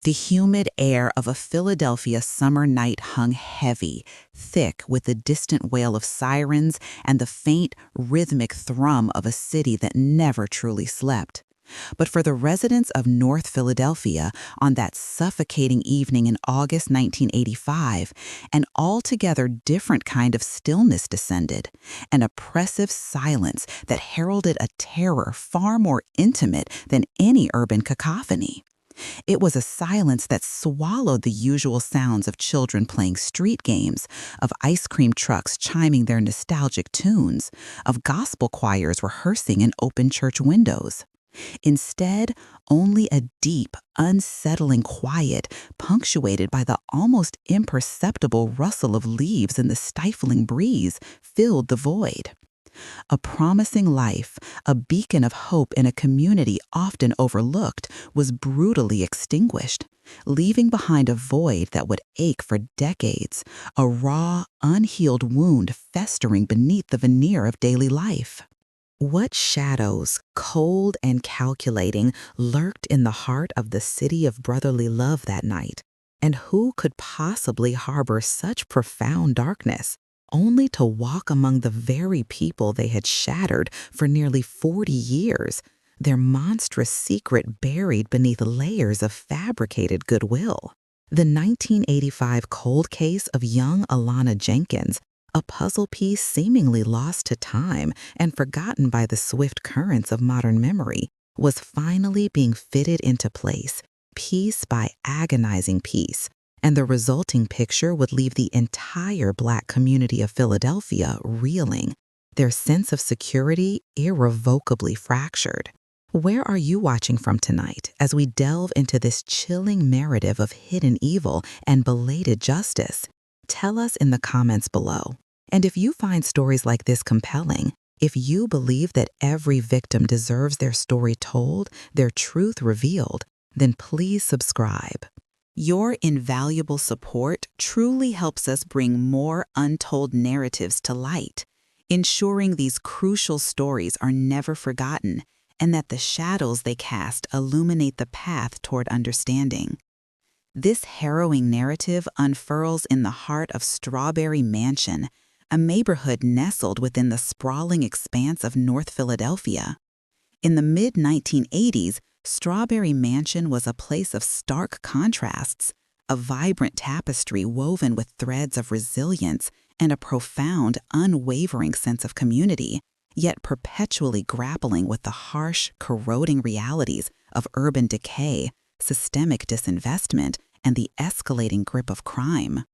The humid air of a Philadelphia summer night hung heavy, thick with the distant wail of sirens and the faint, rhythmic thrum of a city that never truly slept. But for the residents of North Philadelphia on that suffocating evening in August 1985, an altogether different kind of stillness descended, an oppressive silence that heralded a terror far more intimate than any urban cacophony. It was a silence that swallowed the usual sounds of children playing street games, of ice cream trucks chiming their nostalgic tunes, of gospel choirs rehearsing in open church windows. Instead, only a deep, unsettling quiet, punctuated by the almost imperceptible rustle of leaves in the stifling breeze, filled the void. A promising life, a beacon of hope in a community often overlooked, was brutally extinguished, leaving behind a void that would ache for decades, a raw, unhealed wound festering beneath the veneer of daily life. What shadows, cold and calculating, lurked in the heart of the city of brotherly love that night? And who could possibly harbor such profound darkness, only to walk among the very people they had shattered for nearly 40 years, their monstrous secret buried beneath layers of fabricated goodwill? The 1985 cold case of young Alana Jenkins, a puzzle piece seemingly lost to time and forgotten by the swift currents of modern memory, was finally being fitted into place, piece by agonizing piece, and the resulting picture would leave the entire Black community of Philadelphia reeling, their sense of security irrevocably fractured. Where are you watching from tonight as we delve into this chilling narrative of hidden evil and belated justice? Tell us in the comments below. And if you find stories like this compelling, if you believe that every victim deserves their story told, their truth revealed, then please subscribe. Your invaluable support truly helps us bring more untold narratives to light, ensuring these crucial stories are never forgotten and that the shadows they cast illuminate the path toward understanding. This harrowing narrative unfurls in the heart of Strawberry Mansion, a neighborhood nestled within the sprawling expanse of North Philadelphia. In the mid-1980s, Strawberry Mansion was a place of stark contrasts, a vibrant tapestry woven with threads of resilience and a profound, unwavering sense of community, yet perpetually grappling with the harsh, corroding realities of urban decay, systemic disinvestment, and the escalating grip of crime.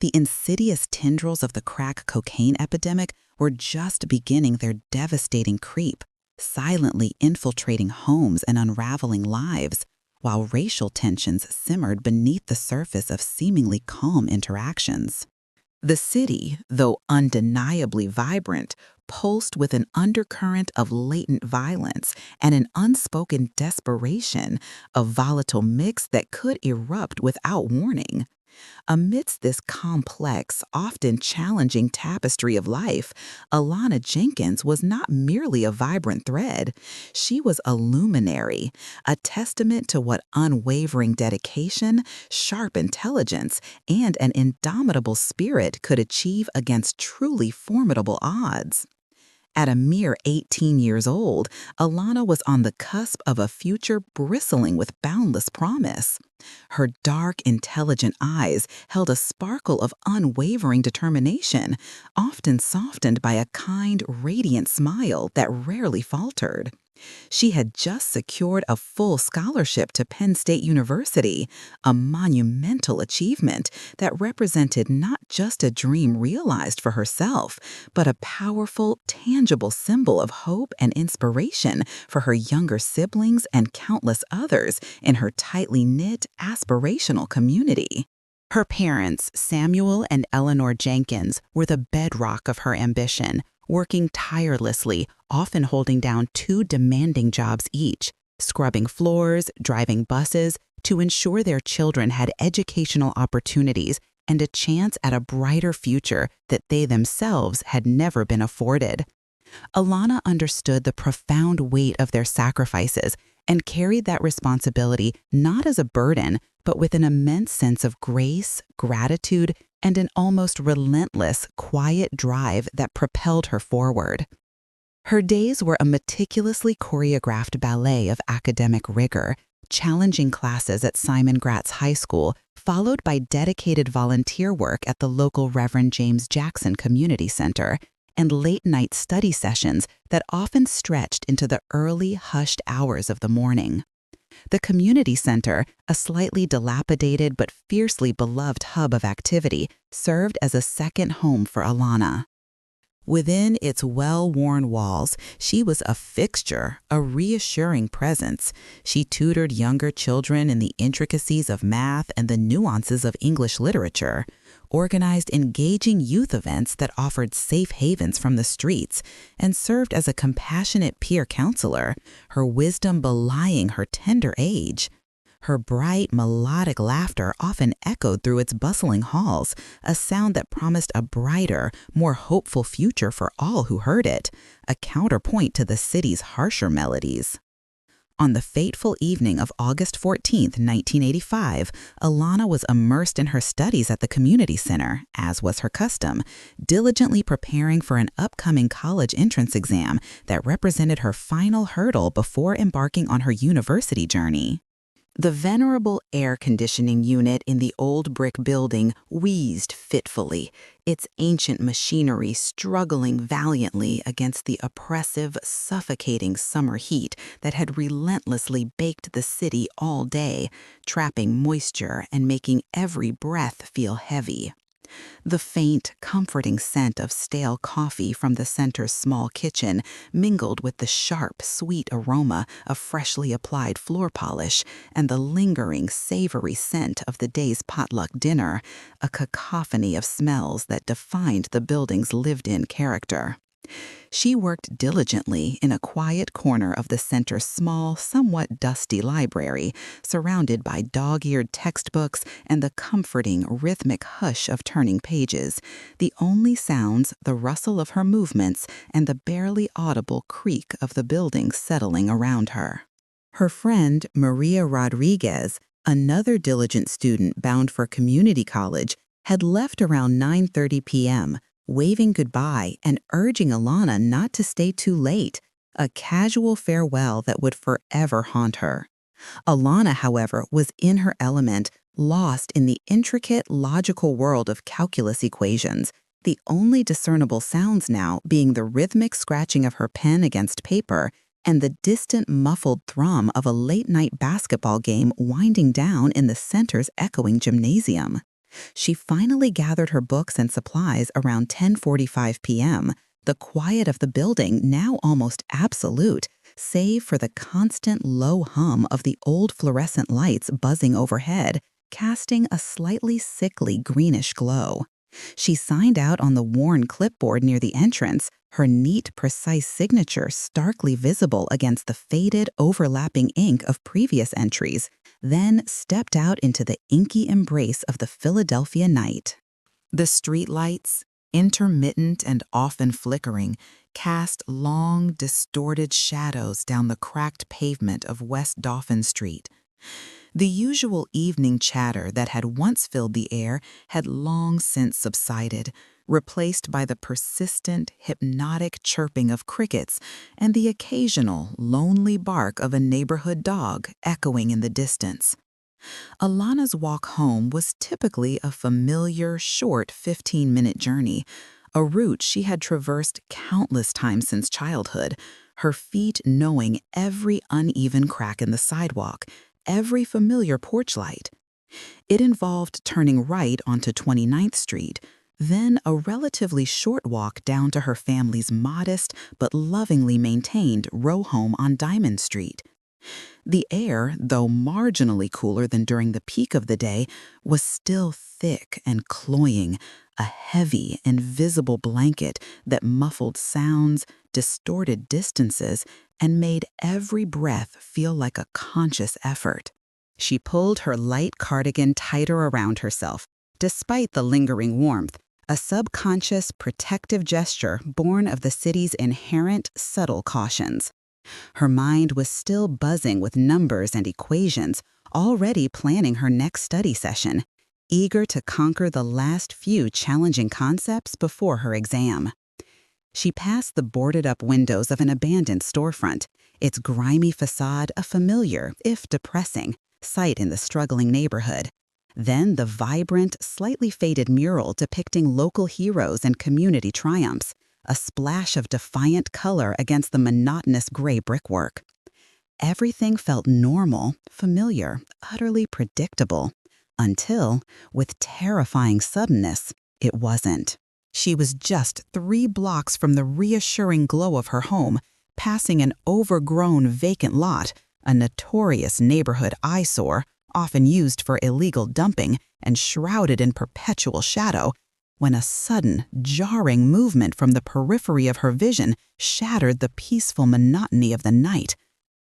The insidious tendrils of the crack cocaine epidemic were just beginning their devastating creep, silently infiltrating homes and unraveling lives, while racial tensions simmered beneath the surface of seemingly calm interactions. The city, though undeniably vibrant, pulsed with an undercurrent of latent violence and an unspoken desperation, a volatile mix that could erupt without warning. Amidst this complex, often challenging tapestry of life, Alana Jenkins was not merely a vibrant thread. She was a luminary, a testament to what unwavering dedication, sharp intelligence, and an indomitable spirit could achieve against truly formidable odds. At a mere 18 years old, Alana was on the cusp of a future bristling with boundless promise. Her dark, intelligent eyes held a sparkle of unwavering determination, often softened by a kind, radiant smile that rarely faltered. She had just secured a full scholarship to Penn State University, a monumental achievement that represented not just a dream realized for herself, but a powerful, tangible symbol of hope and inspiration for her younger siblings and countless others in her tightly knit, aspirational community. Her parents, Samuel and Eleanor Jenkins, were the bedrock of her ambition, working tirelessly, often holding down 2 demanding jobs each, scrubbing floors, driving buses, to ensure their children had educational opportunities and a chance at a brighter future that they themselves had never been afforded. Alana understood the profound weight of their sacrifices and carried that responsibility not as a burden, but with an immense sense of grace, gratitude, and an almost relentless, quiet drive that propelled her forward. Her days were a meticulously choreographed ballet of academic rigor, challenging classes at Simon Gratz High School, followed by dedicated volunteer work at the local Reverend James Jackson Community Center, and late-night study sessions that often stretched into the early, hushed hours of the morning. The community center, a slightly dilapidated but fiercely beloved hub of activity, served as a second home for Alana. Within its well-worn walls, she was a fixture, a reassuring presence. She tutored younger children in the intricacies of math and the nuances of English literature, organized engaging youth events that offered safe havens from the streets, and served as a compassionate peer counselor, her wisdom belying her tender age. Her bright, melodic laughter often echoed through its bustling halls, a sound that promised a brighter, more hopeful future for all who heard it, a counterpoint to the city's harsher melodies. On the fateful evening of August 14, 1985, Alana was immersed in her studies at the community center, as was her custom, diligently preparing for an upcoming college entrance exam that represented her final hurdle before embarking on her university journey. The venerable air conditioning unit in the old brick building wheezed fitfully, its ancient machinery struggling valiantly against the oppressive, suffocating summer heat that had relentlessly baked the city all day, trapping moisture and making every breath feel heavy. The faint, comforting scent of stale coffee from the center's small kitchen mingled with the sharp, sweet aroma of freshly applied floor polish and the lingering, savory scent of the day's potluck dinner, a cacophony of smells that defined the building's lived-in character. She worked diligently in a quiet corner of the center's small, somewhat dusty library, surrounded by dog-eared textbooks and the comforting, rhythmic hush of turning pages, the only sounds the rustle of her movements and the barely audible creak of the building settling around her. Her friend, Maria Rodriguez, another diligent student bound for community college, had left around 9:30 p.m., waving goodbye and urging Alana not to stay too late, a casual farewell that would forever haunt her. Alana, however, was in her element, lost in the intricate, logical world of calculus equations, the only discernible sounds now being the rhythmic scratching of her pen against paper and the distant muffled thrum of a late-night basketball game winding down in the center's echoing gymnasium. She finally gathered her books and supplies around 10:45 p.m., the quiet of the building now almost absolute, save for the constant low hum of the old fluorescent lights buzzing overhead, casting a slightly sickly greenish glow. She signed out on the worn clipboard near the entrance, her neat, precise signature starkly visible against the faded, overlapping ink of previous entries, then stepped out into the inky embrace of the Philadelphia night. The streetlights, intermittent and often flickering, cast long, distorted shadows down the cracked pavement of West Dauphin Street. The usual evening chatter that had once filled the air had long since subsided, replaced by the persistent, hypnotic chirping of crickets and the occasional, lonely bark of a neighborhood dog echoing in the distance. Alana's walk home was typically a familiar, short 15-minute journey, a route she had traversed countless times since childhood, her feet knowing every uneven crack in the sidewalk, every familiar porch light. It involved turning right onto 29th Street, then a relatively short walk down to her family's modest but lovingly maintained row home on Diamond Street. The air, though marginally cooler than during the peak of the day, was still thick and cloying, a heavy, invisible blanket that muffled sounds, distorted distances, and made every breath feel like a conscious effort. She pulled her light cardigan tighter around herself, despite the lingering warmth, a subconscious, protective gesture born of the city's inherent, subtle cautions. Her mind was still buzzing with numbers and equations, already planning her next study session, eager to conquer the last few challenging concepts before her exam. She passed the boarded-up windows of an abandoned storefront, its grimy facade a familiar, if depressing, sight in the struggling neighborhood. Then the vibrant, slightly faded mural depicting local heroes and community triumphs, a splash of defiant color against the monotonous gray brickwork. Everything felt normal, familiar, utterly predictable, until, with terrifying suddenness, it wasn't. She was just 3 blocks from the reassuring glow of her home, passing an overgrown vacant lot, a notorious neighborhood eyesore, often used for illegal dumping and shrouded in perpetual shadow, when a sudden, jarring movement from the periphery of her vision shattered the peaceful monotony of the night.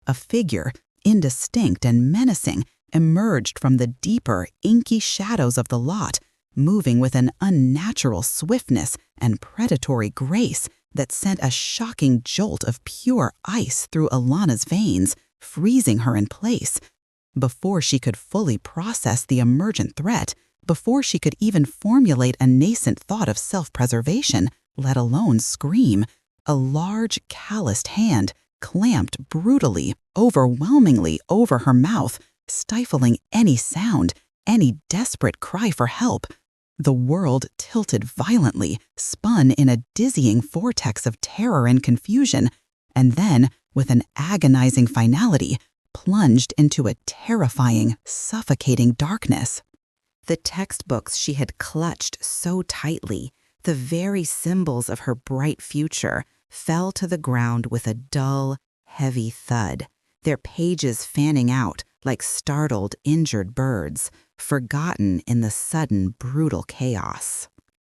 A figure, indistinct and menacing, emerged from the deeper, inky shadows of the lot, moving with an unnatural swiftness and predatory grace that sent a shocking jolt of pure ice through Alana's veins, freezing her in place. Before she could fully process the emergent threat, before she could even formulate a nascent thought of self-preservation, let alone scream, a large, calloused hand clamped brutally, overwhelmingly over her mouth, stifling any sound, any desperate cry for help. The world tilted violently, spun in a dizzying vortex of terror and confusion, and then, with an agonizing finality, plunged into a terrifying, suffocating darkness. The textbooks she had clutched so tightly, the very symbols of her bright future, fell to the ground with a dull, heavy thud, their pages fanning out like startled, injured birds, forgotten in the sudden, brutal chaos.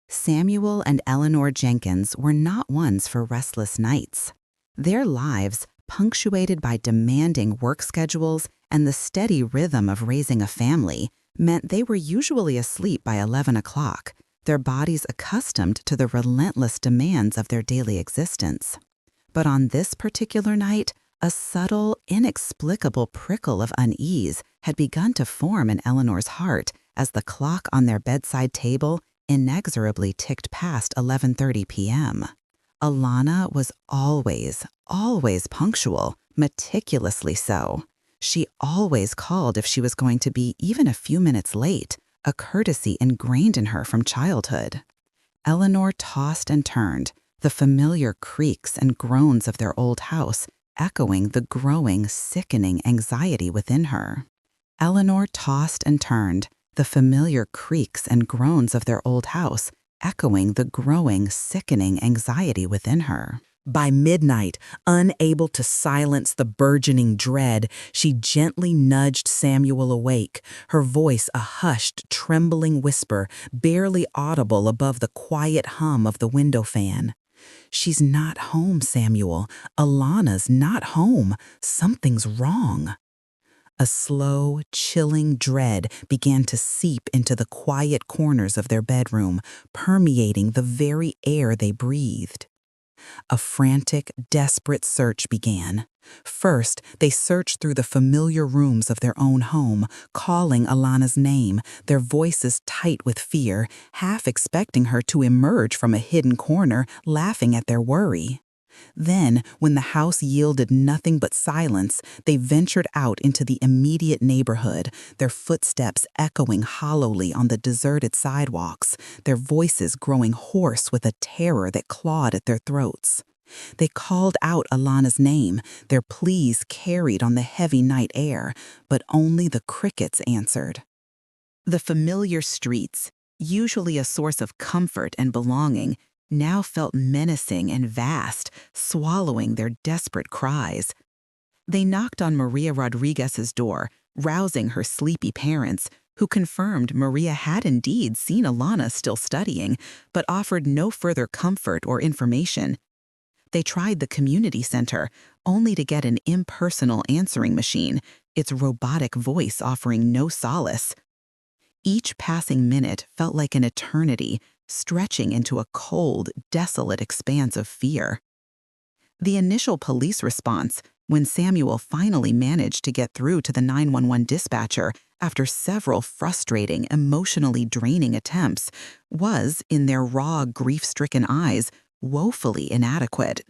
Samuel and Eleanor Jenkins were not ones for restless nights. Their lives, punctuated by demanding work schedules and the steady rhythm of raising a family, meant they were usually asleep by 11 o'clock, their bodies accustomed to the relentless demands of their daily existence. But on this particular night, a subtle, inexplicable prickle of unease had begun to form in Eleanor's heart as the clock on their bedside table inexorably ticked past 11:30 p.m. Alana was always punctual, meticulously so. She always called if she was going to be even a few minutes late, a courtesy ingrained in her from childhood. Eleanor tossed and turned, the familiar creaks and groans of their old house echoing the growing, sickening anxiety within her. Eleanor tossed and turned, the familiar creaks and groans of their old house echoing the growing, sickening anxiety within her. By midnight, unable to silence the burgeoning dread, she gently nudged Samuel awake, her voice a hushed, trembling whisper, barely audible above the quiet hum of the window fan. "She's not home, Samuel. Alana's not home. Something's wrong." A slow, chilling dread began to seep into the quiet corners of their bedroom, permeating the very air they breathed. A frantic, desperate search began. First, they searched through the familiar rooms of their own home, calling Alana's name, their voices tight with fear, half expecting her to emerge from a hidden corner, laughing at their worry. Then, when the house yielded nothing but silence, they ventured out into the immediate neighborhood, their footsteps echoing hollowly on the deserted sidewalks, their voices growing hoarse with a terror that clawed at their throats. They called out Alana's name, their pleas carried on the heavy night air, but only the crickets answered. The familiar streets, usually a source of comfort and belonging, now felt menacing and vast, swallowing their desperate cries. They knocked on Maria Rodriguez's door, rousing her sleepy parents, who confirmed Maria had indeed seen Alana still studying, but offered no further comfort or information. They tried the community center, only to get an impersonal answering machine, its robotic voice offering no solace. Each passing minute felt like an eternity, stretching into a cold, desolate expanse of fear. The initial police response, when Samuel finally managed to get through to the 911 dispatcher after several frustrating, emotionally draining attempts, was, in their raw, grief-stricken eyes, woefully inadequate.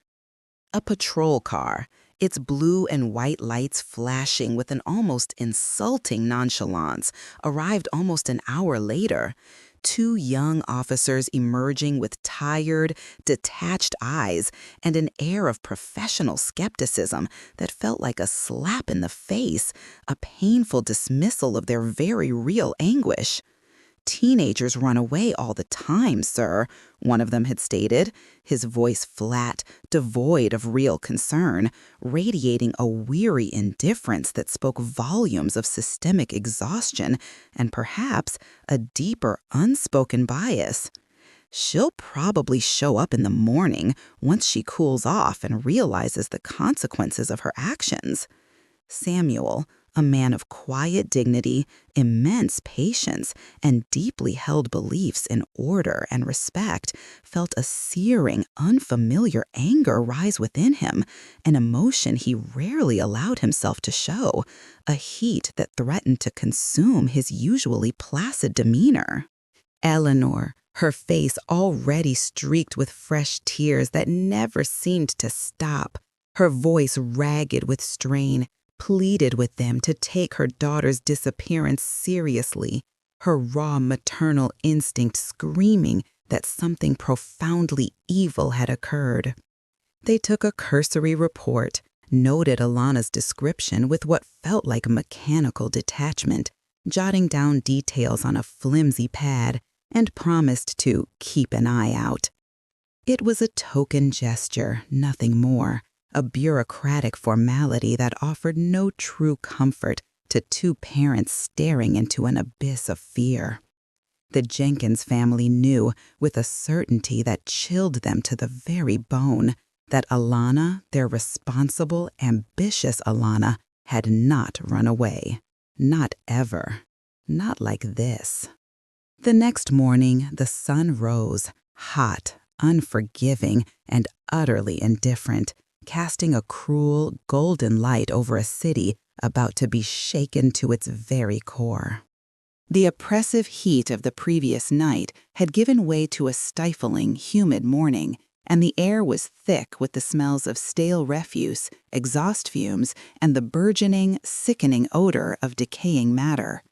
A patrol car, its blue and white lights flashing with an almost insulting nonchalance, arrived almost an hour later. Two young officers emerging with tired, detached eyes and an air of professional skepticism that felt like a slap in the face, a painful dismissal of their very real anguish. "Teenagers run away all the time, sir," one of them had stated, his voice flat, devoid of real concern, radiating a weary indifference that spoke volumes of systemic exhaustion and perhaps a deeper unspoken bias. "She'll probably show up in the morning once she cools off and realizes the consequences of her actions." Samuel, a man of quiet dignity, immense patience, and deeply held beliefs in order and respect, felt a searing, unfamiliar anger rise within him, an emotion he rarely allowed himself to show, a heat that threatened to consume his usually placid demeanor. Eleanor, her face already streaked with fresh tears that never seemed to stop, her voice ragged with strain, pleaded with them to take her daughter's disappearance seriously, her raw maternal instinct screaming that something profoundly evil had occurred. They took a cursory report, noted Alana's description with what felt like mechanical detachment, jotting down details on a flimsy pad, and promised to keep an eye out. It was a token gesture, nothing more. A bureaucratic formality that offered no true comfort to two parents staring into an abyss of fear. The Jenkins family knew, with a certainty that chilled them to the very bone, that Alana, their responsible, ambitious Alana, had not run away. Not ever. Not like this. The next morning, the sun rose, hot, unforgiving, and utterly indifferent, casting a cruel, golden light over a city about to be shaken to its very core. The oppressive heat of the previous night had given way to a stifling, humid morning, and the air was thick with the smells of stale refuse, exhaust fumes, and the burgeoning, sickening odor of decaying matter.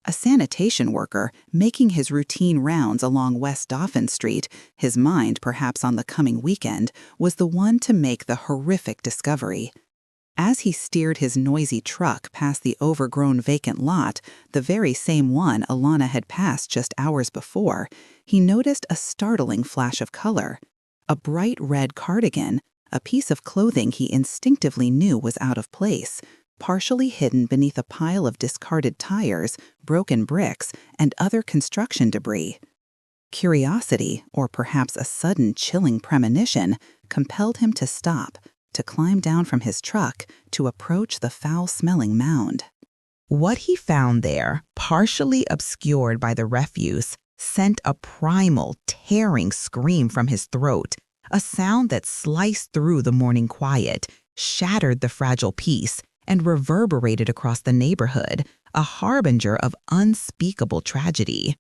A sanitation worker, making his routine rounds along West Dauphin Street, his mind perhaps on the coming weekend, was the one to make the horrific discovery. As he steered his noisy truck past the overgrown vacant lot, the very same one Alana had passed just hours before, he noticed a startling flash of color. A bright red cardigan, a piece of clothing he instinctively knew was out of place, partially hidden beneath a pile of discarded tires, broken bricks, and other construction debris. Curiosity, or perhaps a sudden chilling premonition, compelled him to stop, to climb down from his truck, to approach the foul-smelling mound. What he found there, partially obscured by the refuse, sent a primal, tearing scream from his throat, a sound that sliced through the morning quiet, shattered the fragile peace, and reverberated across the neighborhood, a harbinger of unspeakable tragedy.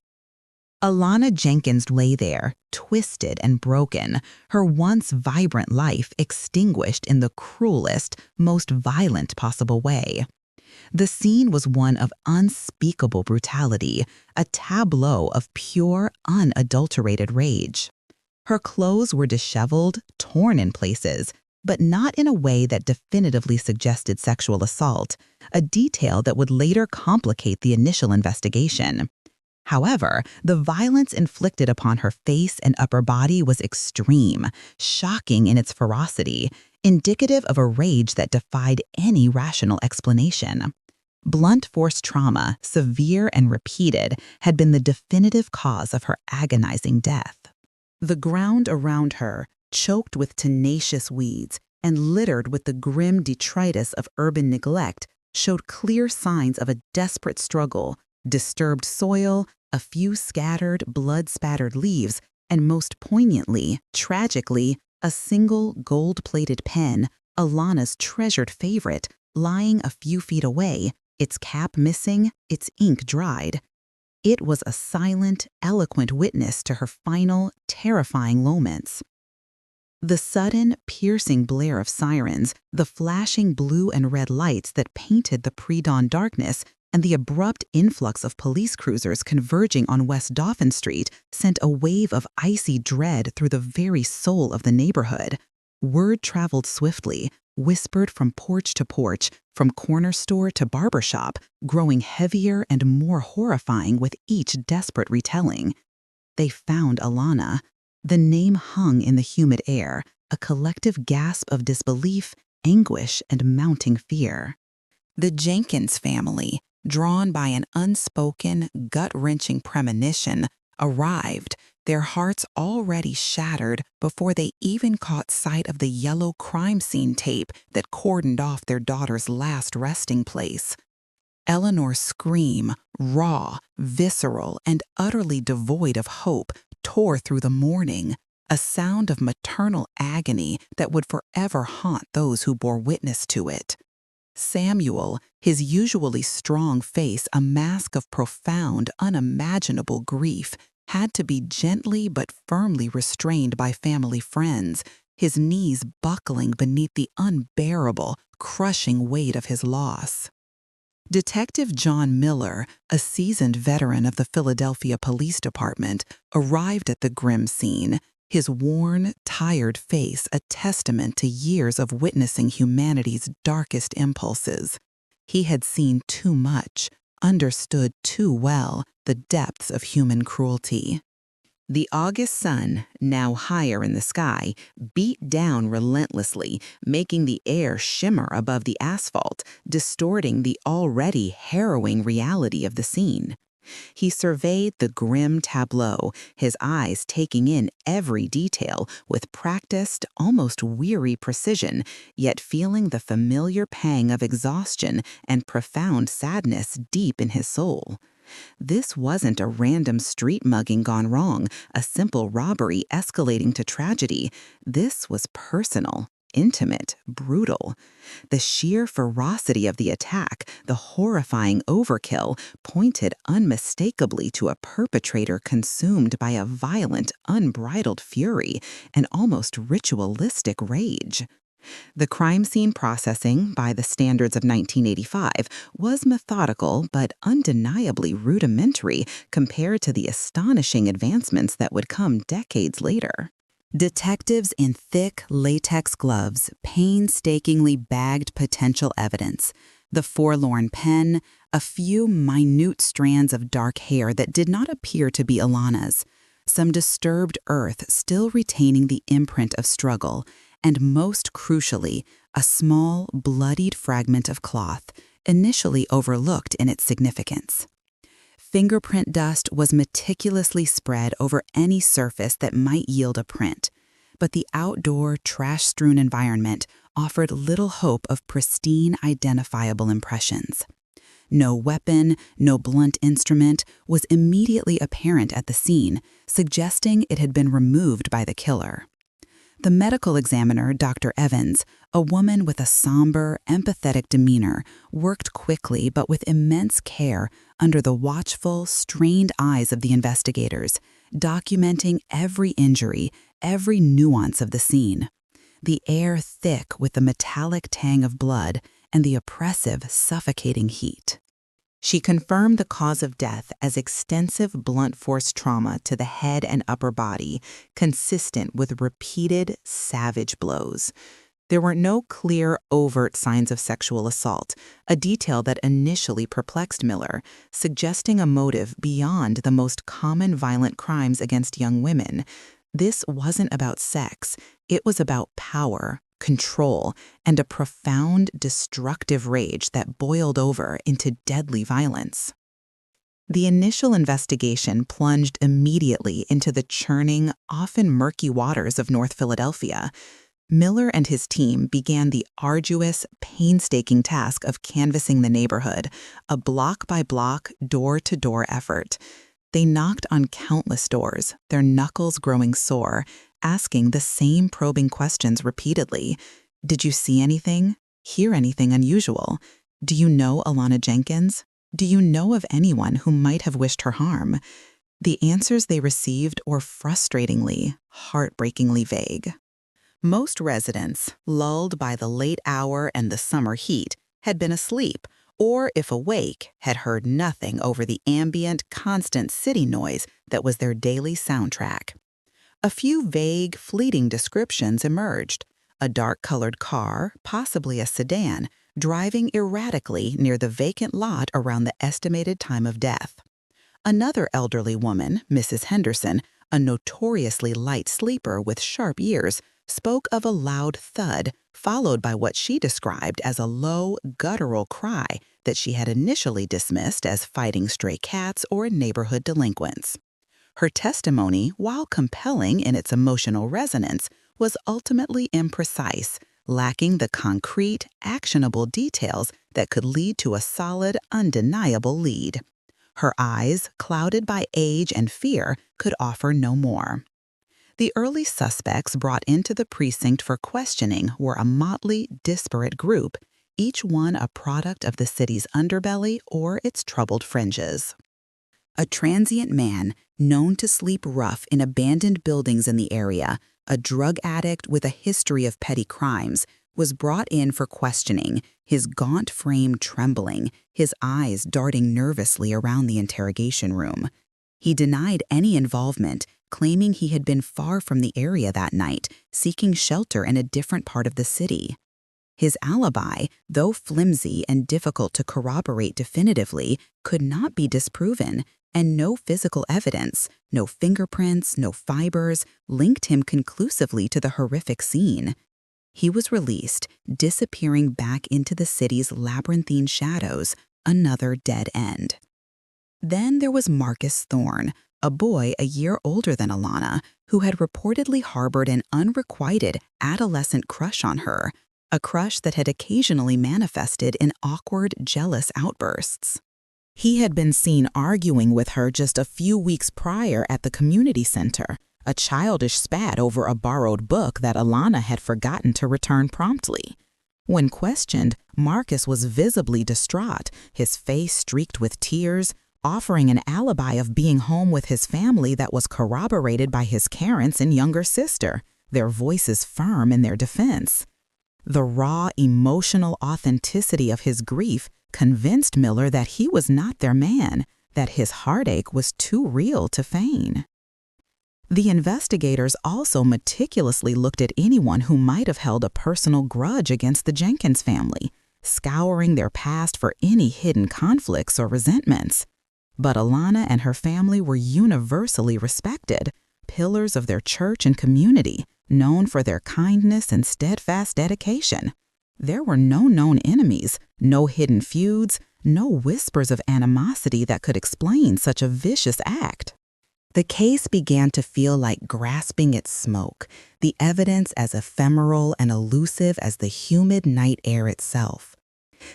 Alana Jenkins lay there, twisted and broken, her once vibrant life extinguished in the cruelest, most violent possible way. The scene was one of unspeakable brutality, a tableau of pure, unadulterated rage. Her clothes were disheveled, torn in places, but not in a way that definitively suggested sexual assault, a detail that would later complicate the initial investigation. However, the violence inflicted upon her face and upper body was extreme, shocking in its ferocity, indicative of a rage that defied any rational explanation. Blunt force trauma, severe and repeated, had been the definitive cause of her agonizing death. The ground around her, choked with tenacious weeds and littered with the grim detritus of urban neglect, showed clear signs of a desperate struggle: disturbed soil, a few scattered, blood-spattered leaves, and most poignantly, tragically, a single gold-plated pen, Alana's treasured favorite, lying a few feet away, its cap missing, its ink dried. It was a silent, eloquent witness to her final, terrifying moments. The sudden, piercing blare of sirens, the flashing blue and red lights that painted the pre-dawn darkness, and the abrupt influx of police cruisers converging on West Dauphin Street sent a wave of icy dread through the very soul of the neighborhood. Word traveled swiftly, whispered from porch to porch, from corner store to barber shop, growing heavier and more horrifying with each desperate retelling. They found Alana. The name hung in the humid air, a collective gasp of disbelief, anguish, and mounting fear. The Jenkins family, drawn by an unspoken, gut-wrenching premonition, arrived, their hearts already shattered before they even caught sight of the yellow crime scene tape that cordoned off their daughter's last resting place. Eleanor's scream, raw, visceral, and utterly devoid of hope, tore through the morning, a sound of maternal agony that would forever haunt those who bore witness to it. Samuel, his usually strong face a mask of profound, unimaginable grief, had to be gently but firmly restrained by family friends, his knees buckling beneath the unbearable, crushing weight of his loss. Detective John Miller, a seasoned veteran of the Philadelphia Police Department, arrived at the grim scene, his worn, tired face a testament to years of witnessing humanity's darkest impulses. He had seen too much, understood too well the depths of human cruelty. The August sun, now higher in the sky, beat down relentlessly, making the air shimmer above the asphalt, distorting the already harrowing reality of the scene. He surveyed the grim tableau, his eyes taking in every detail with practiced, almost weary precision, yet feeling the familiar pang of exhaustion and profound sadness deep in his soul. This wasn't a random street mugging gone wrong, a simple robbery escalating to tragedy. This was personal, intimate, brutal. The sheer ferocity of the attack, the horrifying overkill, pointed unmistakably to a perpetrator consumed by a violent, unbridled fury, an almost ritualistic rage. The crime scene processing, by the standards of 1985, was methodical but undeniably rudimentary compared to the astonishing advancements that would come decades later. Detectives in thick latex gloves painstakingly bagged potential evidence: the forlorn pen, a few minute strands of dark hair that did not appear to be Alana's, some disturbed earth still retaining the imprint of struggle, and most crucially, a small, bloodied fragment of cloth, initially overlooked in its significance. Fingerprint dust was meticulously spread over any surface that might yield a print, but the outdoor, trash-strewn environment offered little hope of pristine, identifiable impressions. No weapon, no blunt instrument was immediately apparent at the scene, suggesting it had been removed by the killer. The medical examiner, Dr. Evans, a woman with a somber, empathetic demeanor, worked quickly but with immense care under the watchful, strained eyes of the investigators, documenting every injury, every nuance of the scene. The air thick with the metallic tang of blood and the oppressive, suffocating heat. She confirmed the cause of death as extensive blunt force trauma to the head and upper body, consistent with repeated, savage blows. There were no clear, overt signs of sexual assault, a detail that initially perplexed Miller, suggesting a motive beyond the most common violent crimes against young women. This wasn't about sex, it was about power, control, and a profound, destructive rage that boiled over into deadly violence. The initial investigation plunged immediately into the churning, often murky waters of North Philadelphia. Miller and his team began the arduous, painstaking task of canvassing the neighborhood, a block-by-block, door-to-door effort. They knocked on countless doors, their knuckles growing sore, asking the same probing questions repeatedly. Did you see anything? Hear anything unusual? Do you know Alana Jenkins? Do you know of anyone who might have wished her harm? The answers they received were frustratingly, heartbreakingly vague. Most residents, lulled by the late hour and the summer heat, had been asleep, or if awake, had heard nothing over the ambient, constant city noise that was their daily soundtrack. A few vague, fleeting descriptions emerged. A dark-colored car, possibly a sedan, driving erratically near the vacant lot around the estimated time of death. Another elderly woman, Mrs. Henderson, a notoriously light sleeper with sharp ears, spoke of a loud thud, followed by what she described as a low, guttural cry that she had initially dismissed as fighting stray cats or neighborhood delinquents. Her testimony, while compelling in its emotional resonance, was ultimately imprecise, lacking the concrete, actionable details that could lead to a solid, undeniable lead. Her eyes, clouded by age and fear, could offer no more. The early suspects brought into the precinct for questioning were a motley, disparate group, each one a product of the city's underbelly or its troubled fringes. A transient man, known to sleep rough in abandoned buildings in the area, a drug addict with a history of petty crimes, was brought in for questioning, his gaunt frame trembling, his eyes darting nervously around the interrogation room. He denied any involvement, claiming he had been far from the area that night, seeking shelter in a different part of the city. His alibi, though flimsy and difficult to corroborate definitively, could not be disproven, and no physical evidence, no fingerprints, no fibers, linked him conclusively to the horrific scene. He was released, disappearing back into the city's labyrinthine shadows, another dead end. Then there was Marcus Thorne, a boy a year older than Alana, who had reportedly harbored an unrequited adolescent crush on her, a crush that had occasionally manifested in awkward, jealous outbursts. He had been seen arguing with her just a few weeks prior at the community center, a childish spat over a borrowed book that Alana had forgotten to return promptly. When questioned, Marcus was visibly distraught, his face streaked with tears, offering an alibi of being home with his family that was corroborated by his parents and younger sister, their voices firm in their defense. The raw, emotional authenticity of his grief convinced Miller that he was not their man, that his heartache was too real to feign. The investigators also meticulously looked at anyone who might have held a personal grudge against the Jenkins family, scouring their past for any hidden conflicts or resentments. But Alana and her family were universally respected, pillars of their church and community, known for their kindness and steadfast dedication. There were no known enemies, no hidden feuds, no whispers of animosity that could explain such a vicious act. The case began to feel like grasping at smoke, the evidence as ephemeral and elusive as the humid night air itself.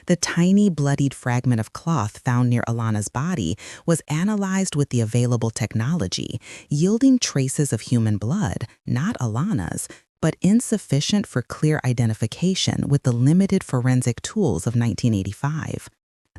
The tiny bloodied fragment of cloth found near Alana's body was analyzed with the available technology, yielding traces of human blood, not Alana's, but insufficient for clear identification with the limited forensic tools of 1985.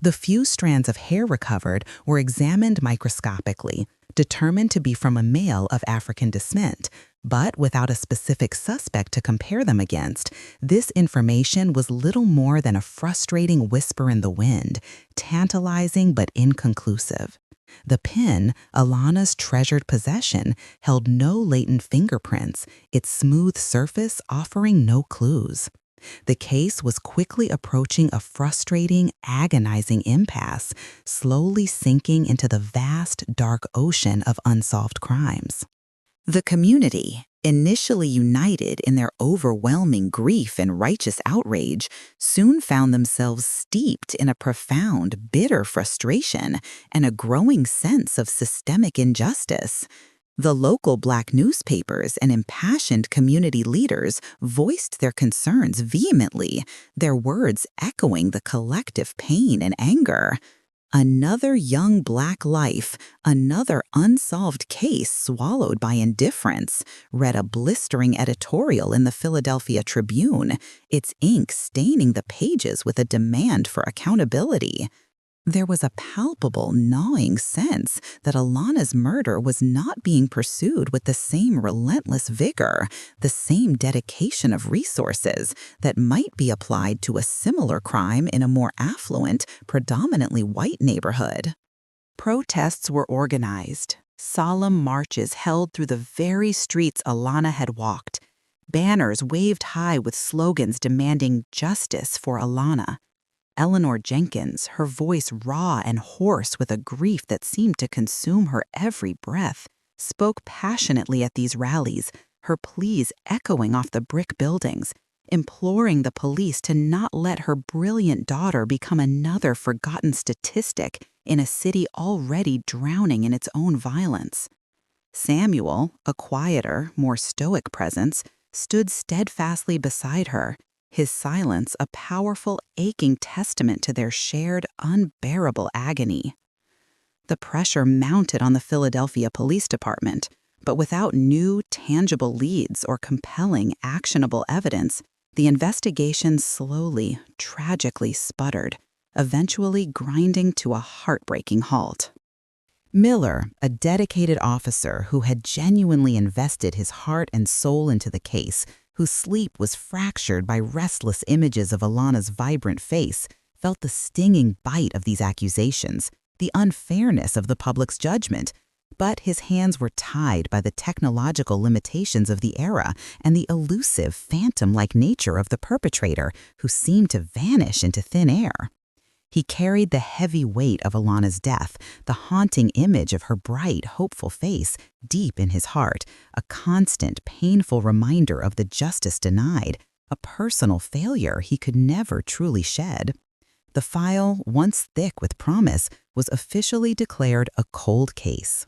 The few strands of hair recovered were examined microscopically, determined to be from a male of African descent, but without a specific suspect to compare them against. This information was little more than a frustrating whisper in the wind, tantalizing but inconclusive. The pen, Alana's treasured possession, held no latent fingerprints, its smooth surface offering no clues. The case was quickly approaching a frustrating, agonizing impasse, slowly sinking into the vast, dark ocean of unsolved crimes. The community, initially united in their overwhelming grief and righteous outrage, soon found themselves steeped in a profound, bitter frustration and a growing sense of systemic injustice. The local Black newspapers and impassioned community leaders voiced their concerns vehemently, their words echoing the collective pain and anger. Another young black life, another unsolved case swallowed by indifference, read a blistering editorial in the Philadelphia Tribune, its ink staining the pages with a demand for accountability. There was a palpable, gnawing sense that Alana's murder was not being pursued with the same relentless vigor, the same dedication of resources that might be applied to a similar crime in a more affluent, predominantly white neighborhood. Protests were organized, solemn marches held through the very streets Alana had walked, banners waved high with slogans demanding justice for Alana. Eleanor Jenkins, her voice raw and hoarse with a grief that seemed to consume her every breath, spoke passionately at these rallies, her pleas echoing off the brick buildings, imploring the police to not let her brilliant daughter become another forgotten statistic in a city already drowning in its own violence. Samuel, a quieter, more stoic presence, stood steadfastly beside her, his silence a powerful, aching testament to their shared, unbearable agony. The pressure mounted on the Philadelphia Police Department, but without new, tangible leads or compelling, actionable evidence, the investigation slowly, tragically sputtered, eventually grinding to a heartbreaking halt. Miller, a dedicated officer who had genuinely invested his heart and soul into the case, whose sleep was fractured by restless images of Alana's vibrant face, felt the stinging bite of these accusations, the unfairness of the public's judgment. But his hands were tied by the technological limitations of the era and the elusive, phantom-like nature of the perpetrator, who seemed to vanish into thin air. He carried the heavy weight of Alana's death, the haunting image of her bright, hopeful face, deep in his heart, a constant, painful reminder of the justice denied, a personal failure he could never truly shed. The file, once thick with promise, was officially declared a cold case.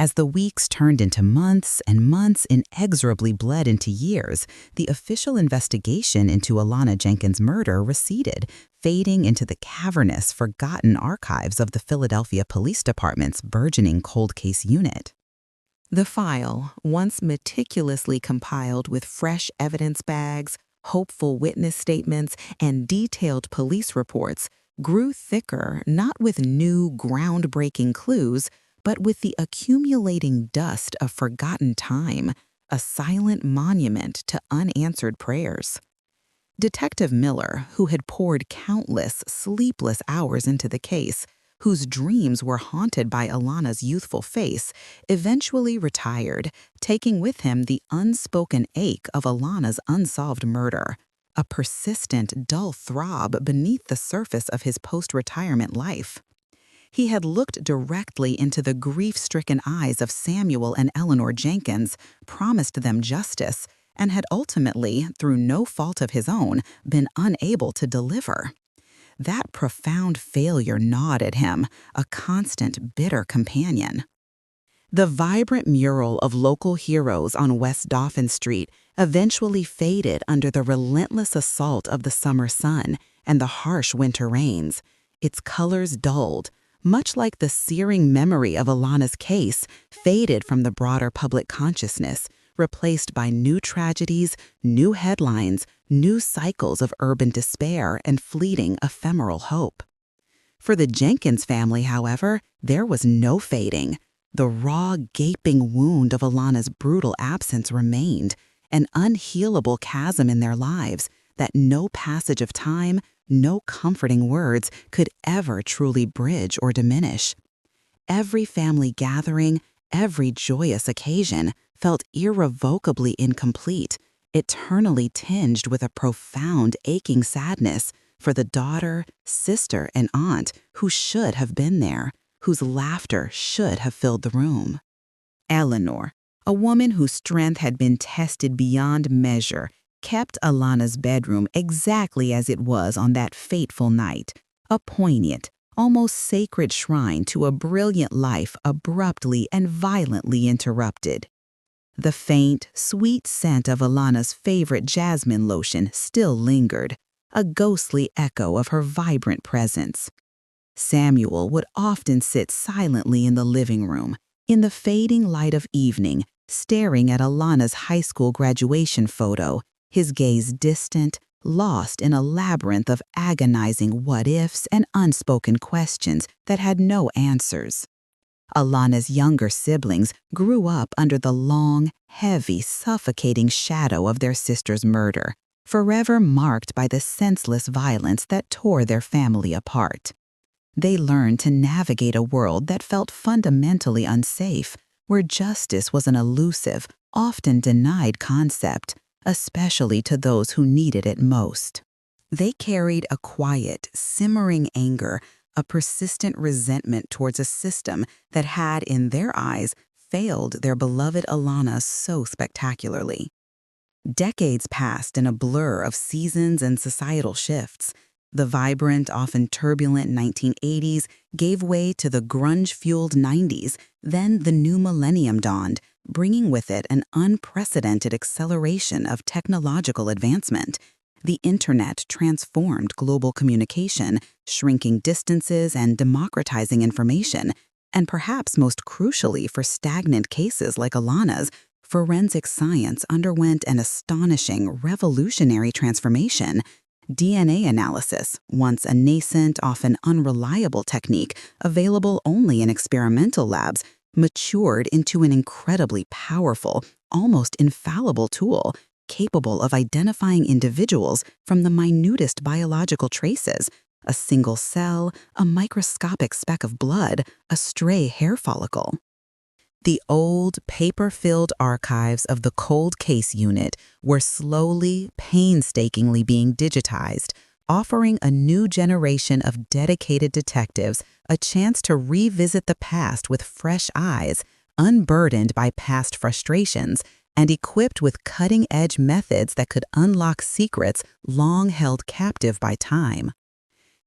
As the weeks turned into months and months inexorably bled into years, the official investigation into Alana Jenkins' murder receded, fading into the cavernous, forgotten archives of the Philadelphia Police Department's burgeoning cold case unit. The file, once meticulously compiled with fresh evidence bags, hopeful witness statements, and detailed police reports, grew thicker not with new, groundbreaking clues, but with the accumulating dust of forgotten time, a silent monument to unanswered prayers. Detective Miller, who had poured countless, sleepless hours into the case, whose dreams were haunted by Alana's youthful face, eventually retired, taking with him the unspoken ache of Alana's unsolved murder, a persistent, dull throb beneath the surface of his post-retirement life. He had looked directly into the grief-stricken eyes of Samuel and Eleanor Jenkins, promised them justice, and had ultimately, through no fault of his own, been unable to deliver. That profound failure gnawed at him, a constant, bitter companion. The vibrant mural of local heroes on West Dauphin Street eventually faded under the relentless assault of the summer sun and the harsh winter rains, its colors dulled, much like the searing memory of Alana's case, faded from the broader public consciousness, replaced by new tragedies, new headlines, new cycles of urban despair and fleeting ephemeral hope. For the Jenkins family, however, there was no fading. The raw, gaping wound of Alana's brutal absence remained, an unhealable chasm in their lives that no passage of time, no comforting words could ever truly bridge or diminish. Every family gathering, every joyous occasion felt irrevocably incomplete, eternally tinged with a profound, aching sadness for the daughter, sister, and aunt who should have been there, whose laughter should have filled the room. Eleanor, a woman whose strength had been tested beyond measure, kept Alana's bedroom exactly as it was on that fateful night, a poignant, almost sacred shrine to a brilliant life abruptly and violently interrupted. The faint, sweet scent of Alana's favorite jasmine lotion still lingered, a ghostly echo of her vibrant presence. Samuel would often sit silently in the living room, in the fading light of evening, staring at Alana's high school graduation photo, his gaze distant, lost in a labyrinth of agonizing what-ifs and unspoken questions that had no answers. Alana's younger siblings grew up under the long, heavy, suffocating shadow of their sister's murder, forever marked by the senseless violence that tore their family apart. They learned to navigate a world that felt fundamentally unsafe, where justice was an elusive, often denied concept, especially to those who needed it most. They carried a quiet, simmering anger, a persistent resentment towards a system that had, in their eyes, failed their beloved Alana so spectacularly. Decades passed in a blur of seasons and societal shifts. The vibrant, often turbulent 1980s gave way to the grunge-fueled 90s, then the new millennium dawned, bringing with it an unprecedented acceleration of technological advancement. The internet transformed global communication, shrinking distances and democratizing information, and perhaps most crucially for stagnant cases like Alana's, forensic science underwent an astonishing, revolutionary transformation. DNA analysis, once a nascent, often unreliable technique available only in experimental labs, matured into an incredibly powerful, almost infallible tool capable of identifying individuals from the minutest biological traces, a single cell, a microscopic speck of blood, a stray hair follicle. The old, paper-filled archives of the Cold Case Unit were slowly, painstakingly being digitized, offering a new generation of dedicated detectives a chance to revisit the past with fresh eyes, unburdened by past frustrations, and equipped with cutting-edge methods that could unlock secrets long held captive by time.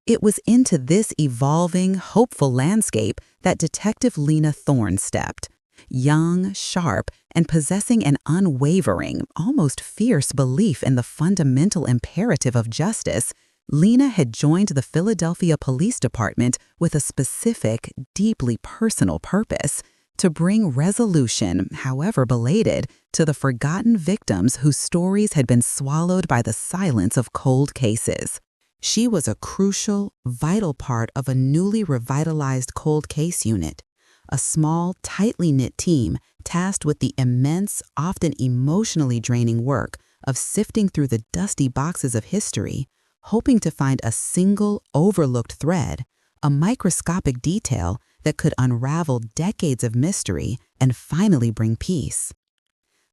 It was into this evolving, hopeful landscape that Detective Lena Thorne stepped. Young, sharp, and possessing an unwavering, almost fierce belief in the fundamental imperative of justice, Lena had joined the Philadelphia Police Department with a specific, deeply personal purpose: to bring resolution, however belated, to the forgotten victims whose stories had been swallowed by the silence of cold cases. She was a crucial, vital part of a newly revitalized cold case unit, a small, tightly knit team tasked with the immense, often emotionally draining work of sifting through the dusty boxes of history, hoping to find a single, overlooked thread, a microscopic detail that could unravel decades of mystery and finally bring peace.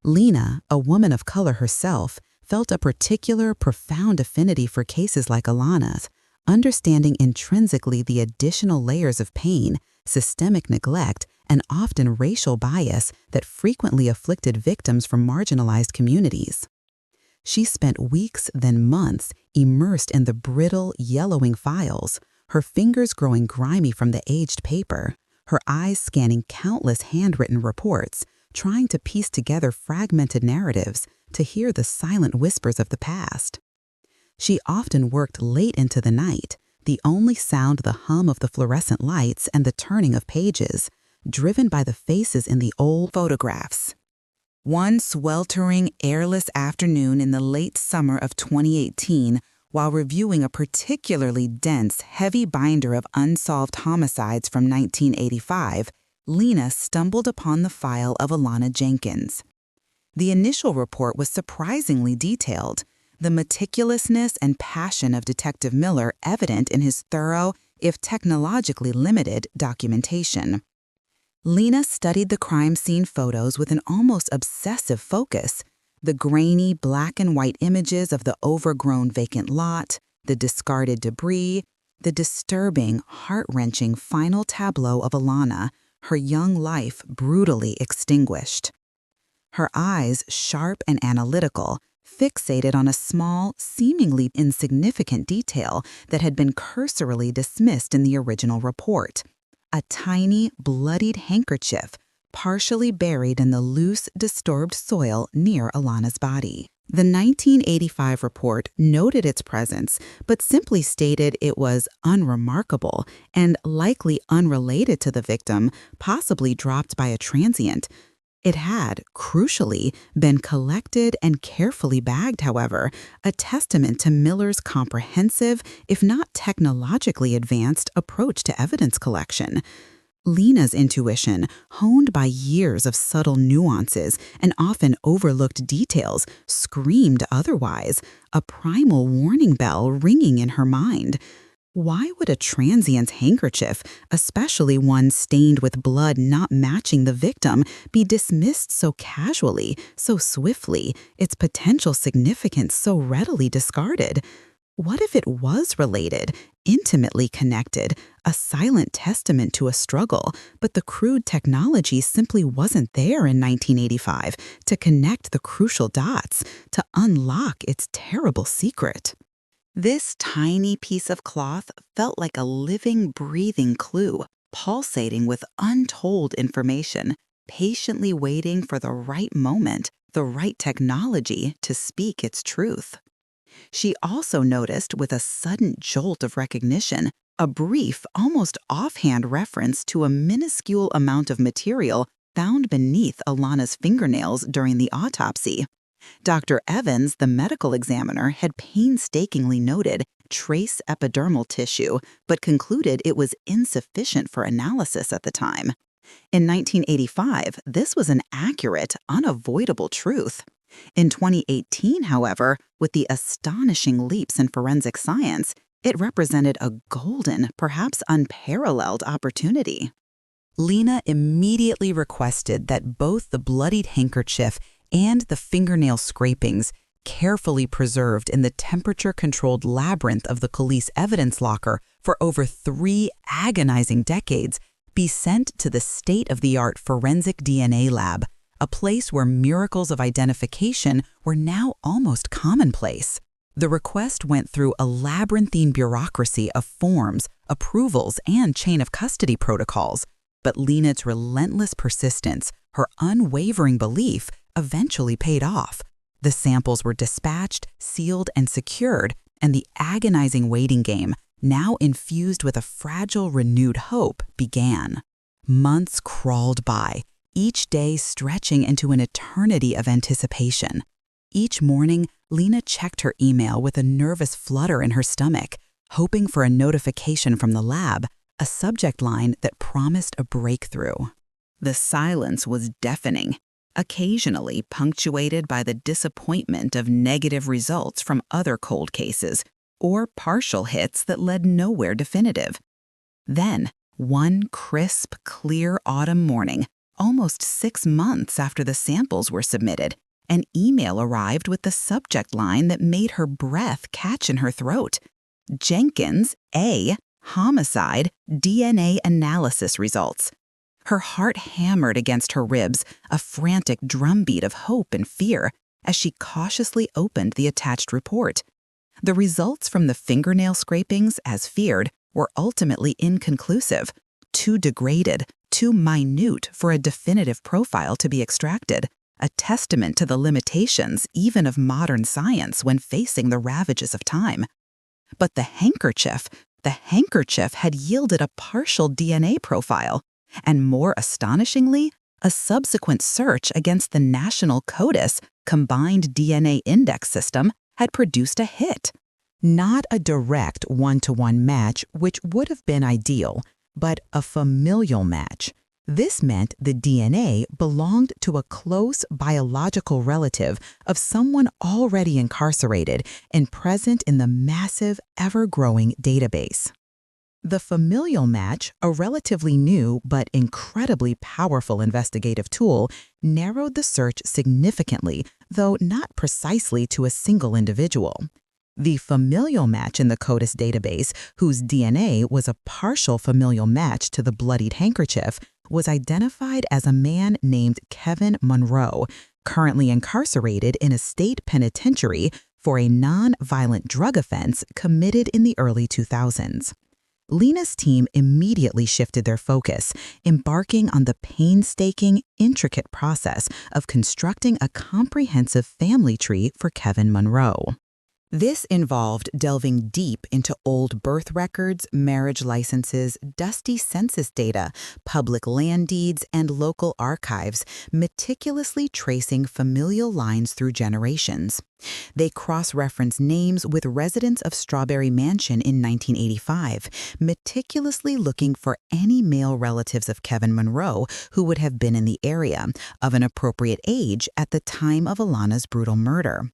Lena, a woman of color herself, felt a particular, profound affinity for cases like Alana's, understanding intrinsically the additional layers of pain, systemic neglect, and often racial bias that frequently afflicted victims from marginalized communities. She spent weeks, then months, immersed in the brittle, yellowing files, her fingers growing grimy from the aged paper, her eyes scanning countless handwritten reports, trying to piece together fragmented narratives to hear the silent whispers of the past. She often worked late into the night, the only sound the hum of the fluorescent lights and the turning of pages, driven by the faces in the old photographs. One sweltering, airless afternoon in the late summer of 2018, while reviewing a particularly dense, heavy binder of unsolved homicides from 1985, Lena stumbled upon the file of Alana Jenkins. The initial report was surprisingly detailed, the meticulousness and passion of Detective Miller evident in his thorough, if technologically limited, documentation. Lena studied the crime scene photos with an almost obsessive focus: the grainy black and white images of the overgrown vacant lot, the discarded debris, the disturbing, heart-wrenching final tableau of Alana, her young life brutally extinguished. Her eyes, sharp and analytical, fixated on a small, seemingly insignificant detail that had been cursorily dismissed in the original report: a tiny, bloodied handkerchief partially buried in the loose, disturbed soil near Alana's body. The 1985 report noted its presence, but simply stated it was unremarkable and likely unrelated to the victim, possibly dropped by a transient. It had, crucially, been collected and carefully bagged, however, a testament to Miller's comprehensive, if not technologically advanced, approach to evidence collection. Lena's intuition, honed by years of subtle nuances and often overlooked details, screamed otherwise, a primal warning bell ringing in her mind. Why would a transient's handkerchief, especially one stained with blood not matching the victim, be dismissed so casually, so swiftly, its potential significance so readily discarded? What if it was related, intimately connected, a silent testament to a struggle, but the crude technology simply wasn't there in 1985 to connect the crucial dots, to unlock its terrible secret? This tiny piece of cloth felt like a living, breathing clue, pulsating with untold information, patiently waiting for the right moment, the right technology to speak its truth. She also noticed, with a sudden jolt of recognition, a brief, almost offhand reference to a minuscule amount of material found beneath Alana's fingernails during the autopsy. Dr. Evans, the medical examiner, had painstakingly noted trace epidermal tissue, but concluded it was insufficient for analysis at the time. In 1985, this was an accurate, unavoidable truth. In 2018, however, with the astonishing leaps in forensic science, it represented a golden, perhaps unparalleled opportunity. Lena immediately requested that both the bloodied handkerchief and the fingernail scrapings, carefully preserved in the temperature-controlled labyrinth of the Colis evidence locker for over 3 agonizing decades, be sent to the state-of-the-art forensic DNA lab, a place where miracles of identification were now almost commonplace. The request went through a labyrinthine bureaucracy of forms, approvals, and chain of custody protocols, but Lena's relentless persistence, her unwavering belief, eventually paid off. The samples were dispatched, sealed, and secured, and the agonizing waiting game, now infused with a fragile, renewed hope, began. Months crawled by, each day stretching into an eternity of anticipation. Each morning, Lena checked her email with a nervous flutter in her stomach, hoping for a notification from the lab, a subject line that promised a breakthrough. The silence was deafening, occasionally punctuated by the disappointment of negative results from other cold cases or partial hits that led nowhere definitive. Then, one crisp, clear autumn morning, almost 6 months after the samples were submitted, an email arrived with the subject line that made her breath catch in her throat. Jenkins, A. Homicide, DNA analysis results. Her heart hammered against her ribs, a frantic drumbeat of hope and fear, as she cautiously opened the attached report. The results from the fingernail scrapings, as feared, were ultimately inconclusive, too degraded, too minute for a definitive profile to be extracted, a testament to the limitations even of modern science when facing the ravages of time. But the handkerchief had yielded a partial DNA profile, and more astonishingly, a subsequent search against the National CODIS Combined DNA Index System had produced a hit. Not a direct one-to-one match, which would have been ideal, but a familial match. This meant the DNA belonged to a close biological relative of someone already incarcerated and present in the massive, ever-growing database. The familial match, a relatively new but incredibly powerful investigative tool, narrowed the search significantly, though not precisely to a single individual. The familial match in the CODIS database, whose DNA was a partial familial match to the bloodied handkerchief, was identified as a man named Kevin Monroe, currently incarcerated in a state penitentiary for a non-violent drug offense committed in the early 2000s. Lena's team immediately shifted their focus, embarking on the painstaking, intricate process of constructing a comprehensive family tree for Kevin Monroe. This involved delving deep into old birth records, marriage licenses, dusty census data, public land deeds, and local archives, meticulously tracing familial lines through generations. They cross-reference names with residents of Strawberry Mansion in 1985, meticulously looking for any male relatives of Kevin Monroe who would have been in the area, of an appropriate age at the time of Alana's brutal murder.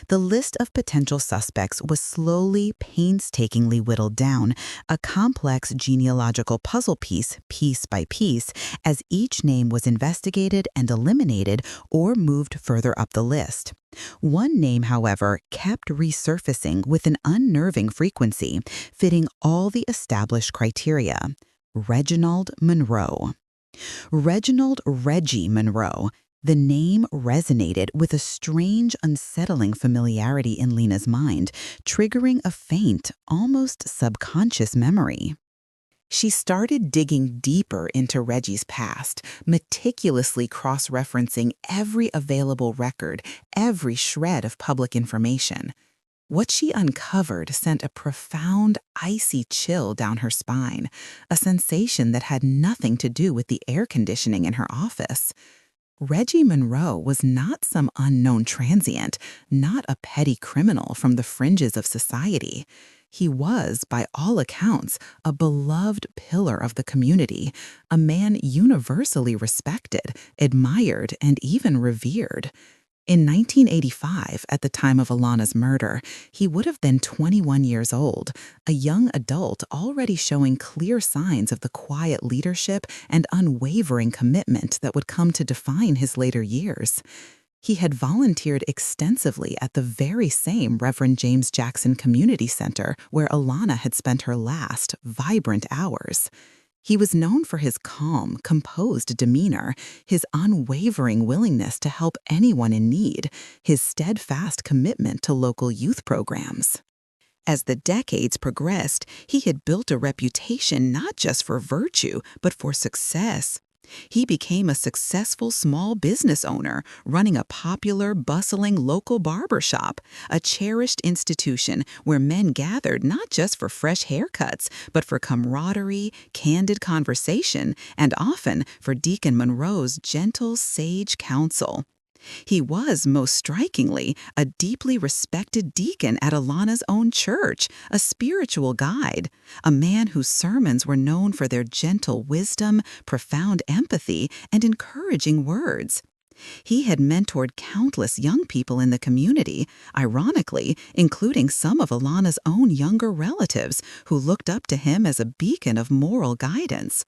The list of potential suspects was slowly, painstakingly whittled down, a complex genealogical puzzle piece by piece, as each name was investigated and eliminated or moved further up the list. One name, however, kept resurfacing with an unnerving frequency, fitting all the established criteria: Reginald Monroe. Reginald Reggie Monroe. The name resonated with a strange, unsettling familiarity in Lena's mind, triggering a faint, almost subconscious memory. She started digging deeper into Reggie's past, meticulously cross-referencing every available record, every shred of public information. What she uncovered sent a profound, icy chill down her spine, a sensation that had nothing to do with the air conditioning in her office. Reggie Monroe was not some unknown transient, not a petty criminal from the fringes of society. He was, by all accounts, a beloved pillar of the community, a man universally respected, admired, and even revered. In 1985, at the time of Alana's murder, he would have been 21 years old, a young adult already showing clear signs of the quiet leadership and unwavering commitment that would come to define his later years. He had volunteered extensively at the very same Reverend James Jackson Community Center where Alana had spent her last, vibrant hours. He was known for his calm, composed demeanor, his unwavering willingness to help anyone in need, his steadfast commitment to local youth programs. As the decades progressed, he had built a reputation not just for virtue, but for success. He became a successful small business owner, running a popular, bustling local barber shop, a cherished institution where men gathered not just for fresh haircuts, but for camaraderie, candid conversation, and often for Deacon Monroe's gentle, sage counsel. He was, most strikingly, a deeply respected deacon at Alana's own church, a spiritual guide, a man whose sermons were known for their gentle wisdom, profound empathy, and encouraging words. He had mentored countless young people in the community, ironically, including some of Alana's own younger relatives, who looked up to him as a beacon of moral guidance.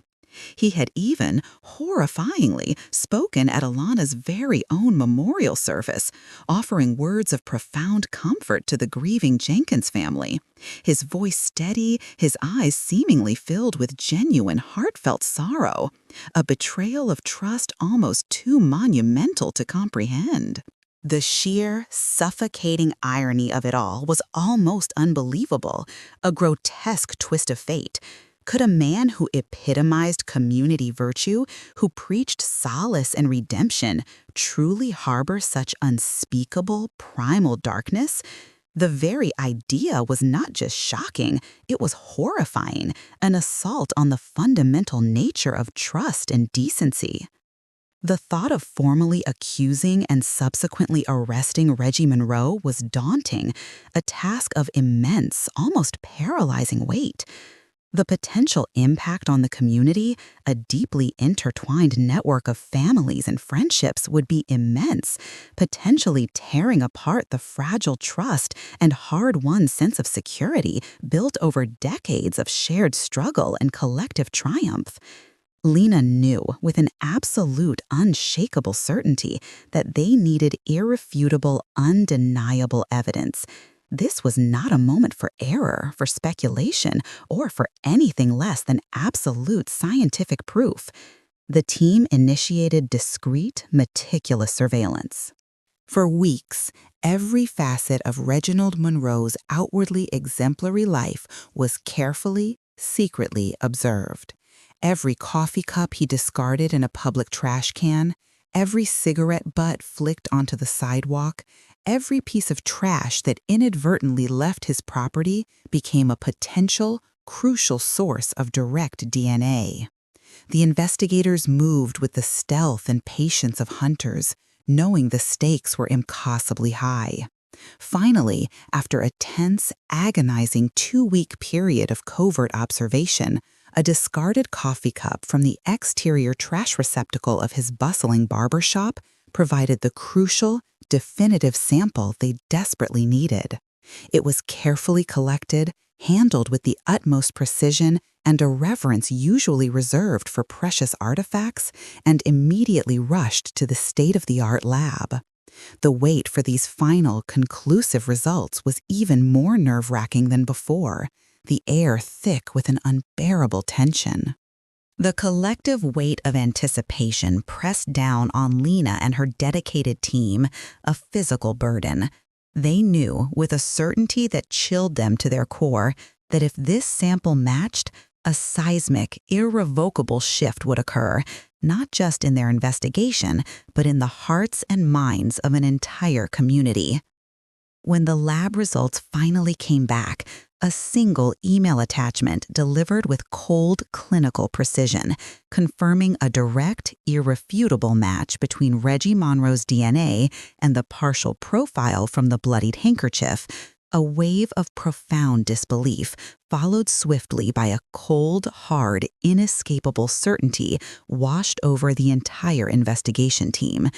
He had even, horrifyingly, spoken at Alana's very own memorial service, offering words of profound comfort to the grieving Jenkins family. His voice steady, his eyes seemingly filled with genuine, heartfelt sorrow, a betrayal of trust almost too monumental to comprehend. The sheer, suffocating irony of it all was almost unbelievable, a grotesque twist of fate. Could a man who epitomized community virtue, who preached solace and redemption, truly harbor such unspeakable, primal darkness? The very idea was not just shocking, it was horrifying, an assault on the fundamental nature of trust and decency. The thought of formally accusing and subsequently arresting Reggie Monroe was daunting, a task of immense, almost paralyzing weight. The potential impact on the community, a deeply intertwined network of families and friendships, would be immense, potentially tearing apart the fragile trust and hard-won sense of security built over decades of shared struggle and collective triumph. Lena knew with an absolute, unshakable certainty that they needed irrefutable, undeniable evidence. This was not a moment for error, for speculation, or for anything less than absolute scientific proof. The team initiated discreet, meticulous surveillance. For weeks, every facet of Reginald Monroe's outwardly exemplary life was carefully, secretly observed. Every coffee cup he discarded in a public trash can, every cigarette butt flicked onto the sidewalk, every piece of trash that inadvertently left his property became a potential, crucial source of direct DNA. The investigators moved with the stealth and patience of hunters, knowing the stakes were impossibly high. Finally, after a tense, agonizing 2-week period of covert observation, a discarded coffee cup from the exterior trash receptacle of his bustling barber shop provided the crucial, definitive sample they desperately needed. It was carefully collected, handled with the utmost precision and a reverence usually reserved for precious artifacts, and immediately rushed to the state-of-the-art lab. The wait for these final, conclusive results was even more nerve-wracking than before, the air thick with an unbearable tension. The collective weight of anticipation pressed down on Lena and her dedicated team, a physical burden. They knew, with a certainty that chilled them to their core, that if this sample matched, a seismic, irrevocable shift would occur, not just in their investigation, but in the hearts and minds of an entire community. When the lab results finally came back, a single email attachment delivered with cold, clinical precision, confirming a direct, irrefutable match between Reggie Monroe's DNA and the partial profile from the bloodied handkerchief, a wave of profound disbelief, followed swiftly by a cold, hard, inescapable certainty washed over the entire investigation team.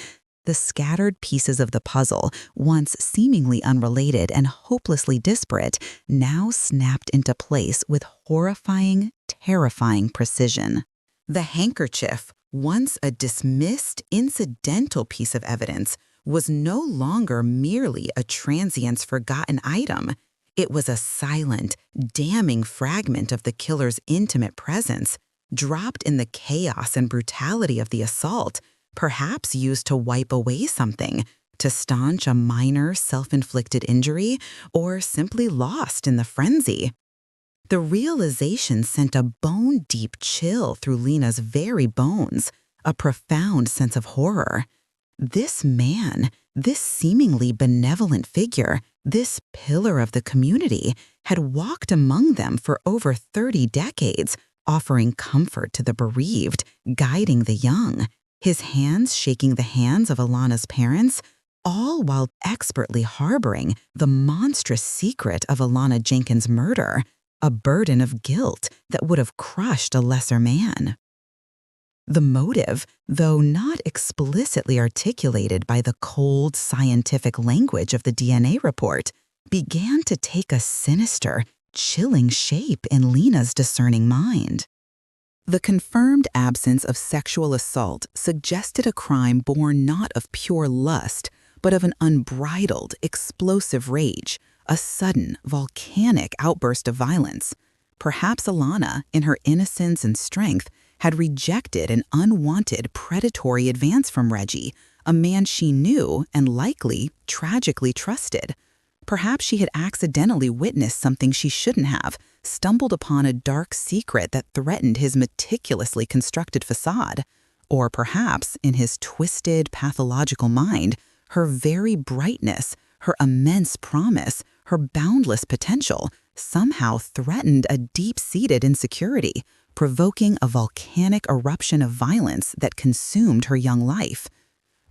The scattered pieces of the puzzle, once seemingly unrelated and hopelessly disparate, now snapped into place with horrifying, terrifying precision. The handkerchief, once a dismissed, incidental piece of evidence, was no longer merely a transient's forgotten item. It was a silent, damning fragment of the killer's intimate presence, dropped in the chaos and brutality of the assault, perhaps used to wipe away something, to staunch a minor self-inflicted injury, or simply lost in the frenzy. The realization sent a bone-deep chill through Lena's very bones, a profound sense of horror. This man, this seemingly benevolent figure, this pillar of the community, had walked among them for over 30 decades, offering comfort to the bereaved, guiding the young, his hands shaking the hands of Alana's parents, all while expertly harboring the monstrous secret of Alana Jenkins' murder, a burden of guilt that would have crushed a lesser man. The motive, though not explicitly articulated by the cold, scientific language of the DNA report, began to take a sinister, chilling shape in Lena's discerning mind. The confirmed absence of sexual assault suggested a crime born not of pure lust, but of an unbridled, explosive rage, a sudden, volcanic outburst of violence. Perhaps Alana, in her innocence and strength, had rejected an unwanted predatory advance from Reggie, a man she knew and likely tragically trusted. Perhaps she had accidentally witnessed something she shouldn't have, stumbled upon a dark secret that threatened his meticulously constructed facade. Or perhaps, in his twisted, pathological mind, her very brightness, her immense promise, her boundless potential somehow threatened a deep-seated insecurity, provoking a volcanic eruption of violence that consumed her young life.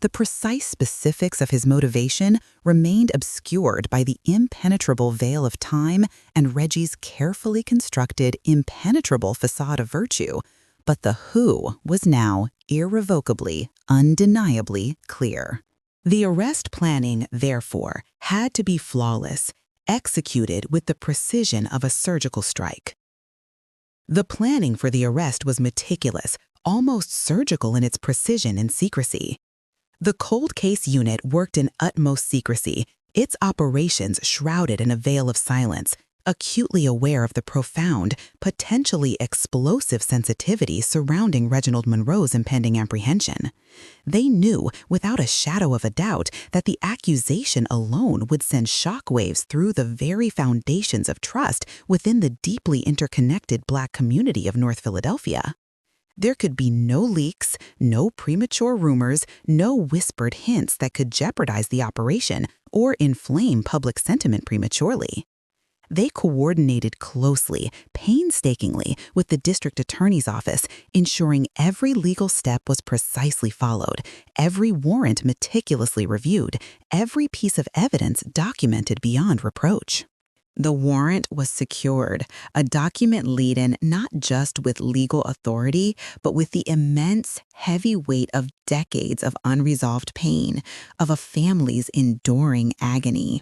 The precise specifics of his motivation remained obscured by the impenetrable veil of time and Reggie's carefully constructed, impenetrable facade of virtue, but the who was now irrevocably, undeniably clear. The arrest planning, therefore, had to be flawless, executed with the precision of a surgical strike. The planning for the arrest was meticulous, almost surgical in its precision and secrecy. The cold case unit worked in utmost secrecy, its operations shrouded in a veil of silence, acutely aware of the profound, potentially explosive sensitivity surrounding Reginald Monroe's impending apprehension. They knew, without a shadow of a doubt, that the accusation alone would send shockwaves through the very foundations of trust within the deeply interconnected Black community of North Philadelphia. There could be no leaks, no premature rumors, no whispered hints that could jeopardize the operation or inflame public sentiment prematurely. They coordinated closely, painstakingly, with the district attorney's office, ensuring every legal step was precisely followed, every warrant meticulously reviewed, every piece of evidence documented beyond reproach. The warrant was secured, a document laden not just with legal authority, but with the immense, heavy weight of decades of unresolved pain, of a family's enduring agony.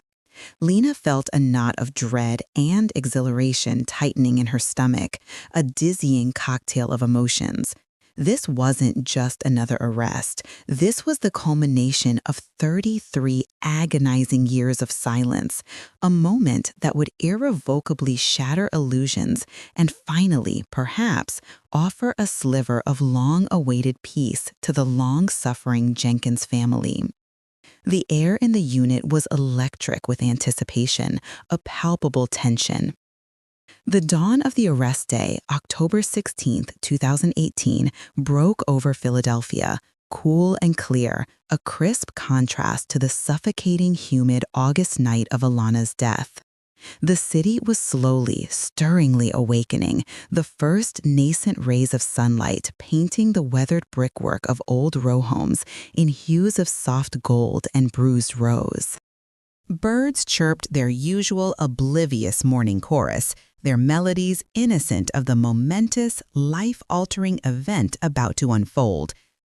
Lena felt a knot of dread and exhilaration tightening in her stomach, a dizzying cocktail of emotions. This wasn't just another arrest. This was the culmination of 33 agonizing years of silence, a moment that would irrevocably shatter illusions and finally, perhaps, offer a sliver of long-awaited peace to the long-suffering Jenkins family. The air in the unit was electric with anticipation, a palpable tension. The dawn of the arrest day, October 16, 2018, broke over Philadelphia, cool and clear, a crisp contrast to the suffocating, humid August night of Alana's death. The city was slowly, stirringly awakening, the first nascent rays of sunlight painting the weathered brickwork of old row homes in hues of soft gold and bruised rose. Birds chirped their usual oblivious morning chorus, their melodies innocent of the momentous, life-altering event about to unfold.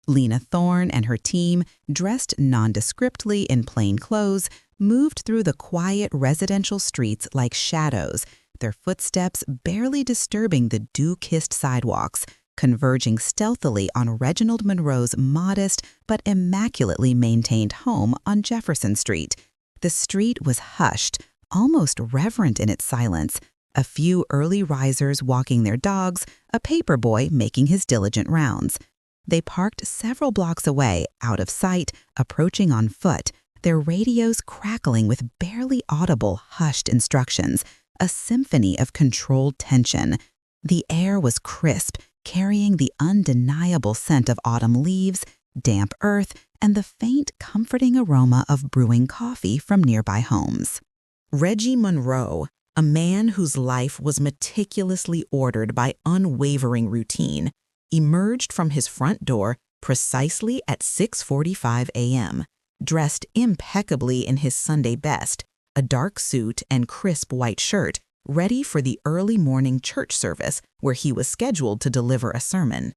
Lena Thorne and her team, dressed nondescriptly in plain clothes, moved through the quiet residential streets like shadows, their footsteps barely disturbing the dew-kissed sidewalks, converging stealthily on Reginald Monroe's modest but immaculately maintained home on Jefferson Street. The street was hushed, almost reverent in its silence, a few early risers walking their dogs, a paper boy making his diligent rounds. They parked several blocks away, out of sight, approaching on foot, their radios crackling with barely audible, hushed instructions, a symphony of controlled tension. The air was crisp, carrying the undeniable scent of autumn leaves, damp earth, and the faint, comforting aroma of brewing coffee from nearby homes. Reggie Monroe, a man whose life was meticulously ordered by unwavering routine, emerged from his front door precisely at 6:45 a.m., dressed impeccably in his Sunday best, a dark suit and crisp white shirt, ready for the early morning church service where he was scheduled to deliver a sermon.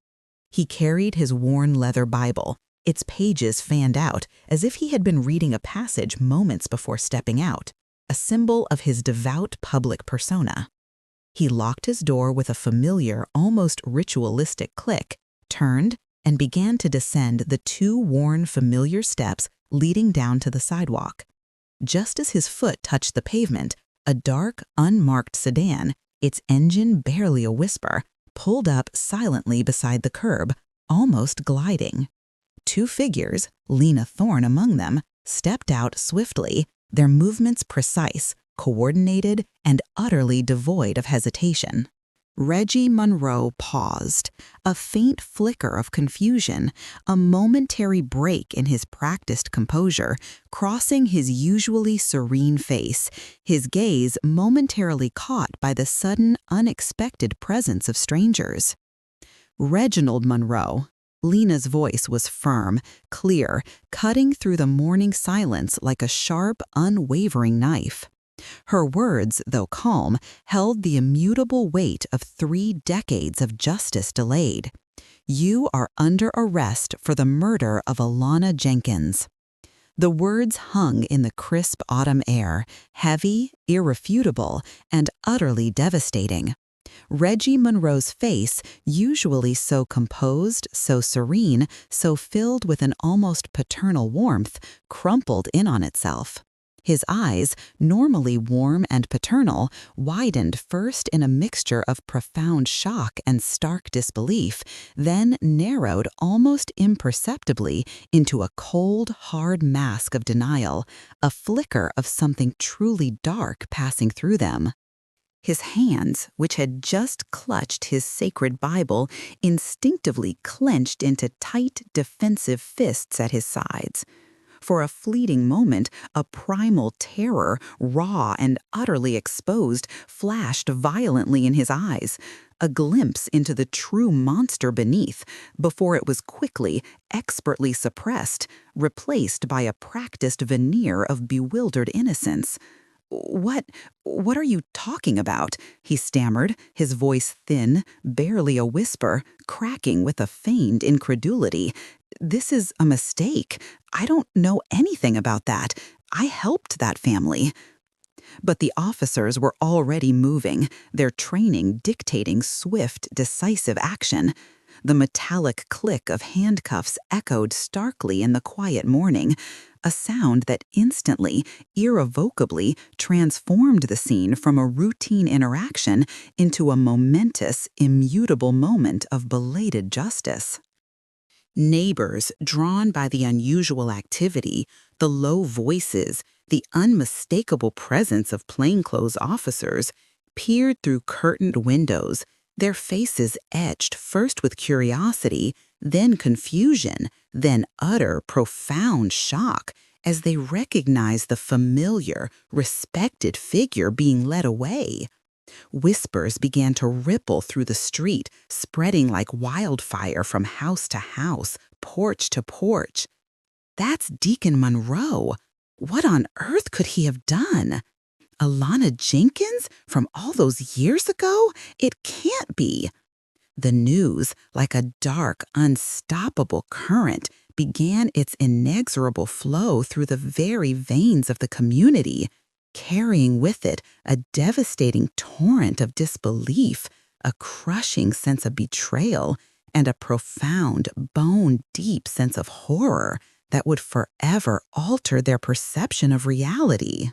He carried his worn leather Bible, its pages fanned out as if he had been reading a passage moments before stepping out, a symbol of his devout public persona. He locked his door with a familiar, almost ritualistic click, turned, and began to descend the two worn, familiar steps leading down to the sidewalk. Just as his foot touched the pavement, a dark, unmarked sedan, its engine barely a whisper, pulled up silently beside the curb, almost gliding. Two figures, Lena Thorne among them, stepped out swiftly, their movements precise, coordinated, and utterly devoid of hesitation. Reggie Monroe paused, a faint flicker of confusion, a momentary break in his practiced composure, crossing his usually serene face, his gaze momentarily caught by the sudden, unexpected presence of strangers. Reginald Monroe. Lena's voice was firm, clear, cutting through the morning silence like a sharp, unwavering knife. Her words, though calm, held the immutable weight of 3 decades of justice delayed. You are under arrest for the murder of Alana Jenkins. The words hung in the crisp autumn air, heavy, irrefutable, and utterly devastating. Reggie Monroe's face, usually so composed, so serene, so filled with an almost paternal warmth, crumpled in on itself. His eyes, normally warm and paternal, widened first in a mixture of profound shock and stark disbelief, then narrowed almost imperceptibly into a cold, hard mask of denial, a flicker of something truly dark passing through them. His hands, which had just clutched his sacred Bible, instinctively clenched into tight, defensive fists at his sides. For a fleeting moment, a primal terror, raw and utterly exposed, flashed violently in his eyes, a glimpse into the true monster beneath, before it was quickly, expertly suppressed, replaced by a practiced veneer of bewildered innocence. What are you talking about? He stammered, his voice thin, barely a whisper, cracking with a feigned incredulity. This is a mistake. I don't know anything about that. I helped that family. But the officers were already moving, their training dictating swift, decisive action. The metallic click of handcuffs echoed starkly in the quiet morning, a sound that instantly, irrevocably transformed the scene from a routine interaction into a momentous, immutable moment of belated justice. Neighbors, drawn by the unusual activity, the low voices, the unmistakable presence of plainclothes officers, peered through curtained windows, their faces etched first with curiosity, then confusion, then utter, profound shock as they recognized the familiar, respected figure being led away. Whispers began to ripple through the street, spreading like wildfire from house to house, porch to porch. That's Deacon Monroe. What on earth could he have done? Alana Jenkins? From all those years ago? It can't be. The news, like a dark, unstoppable current, began its inexorable flow through the very veins of the community, carrying with it a devastating torrent of disbelief, a crushing sense of betrayal, and a profound, bone-deep sense of horror that would forever alter their perception of reality.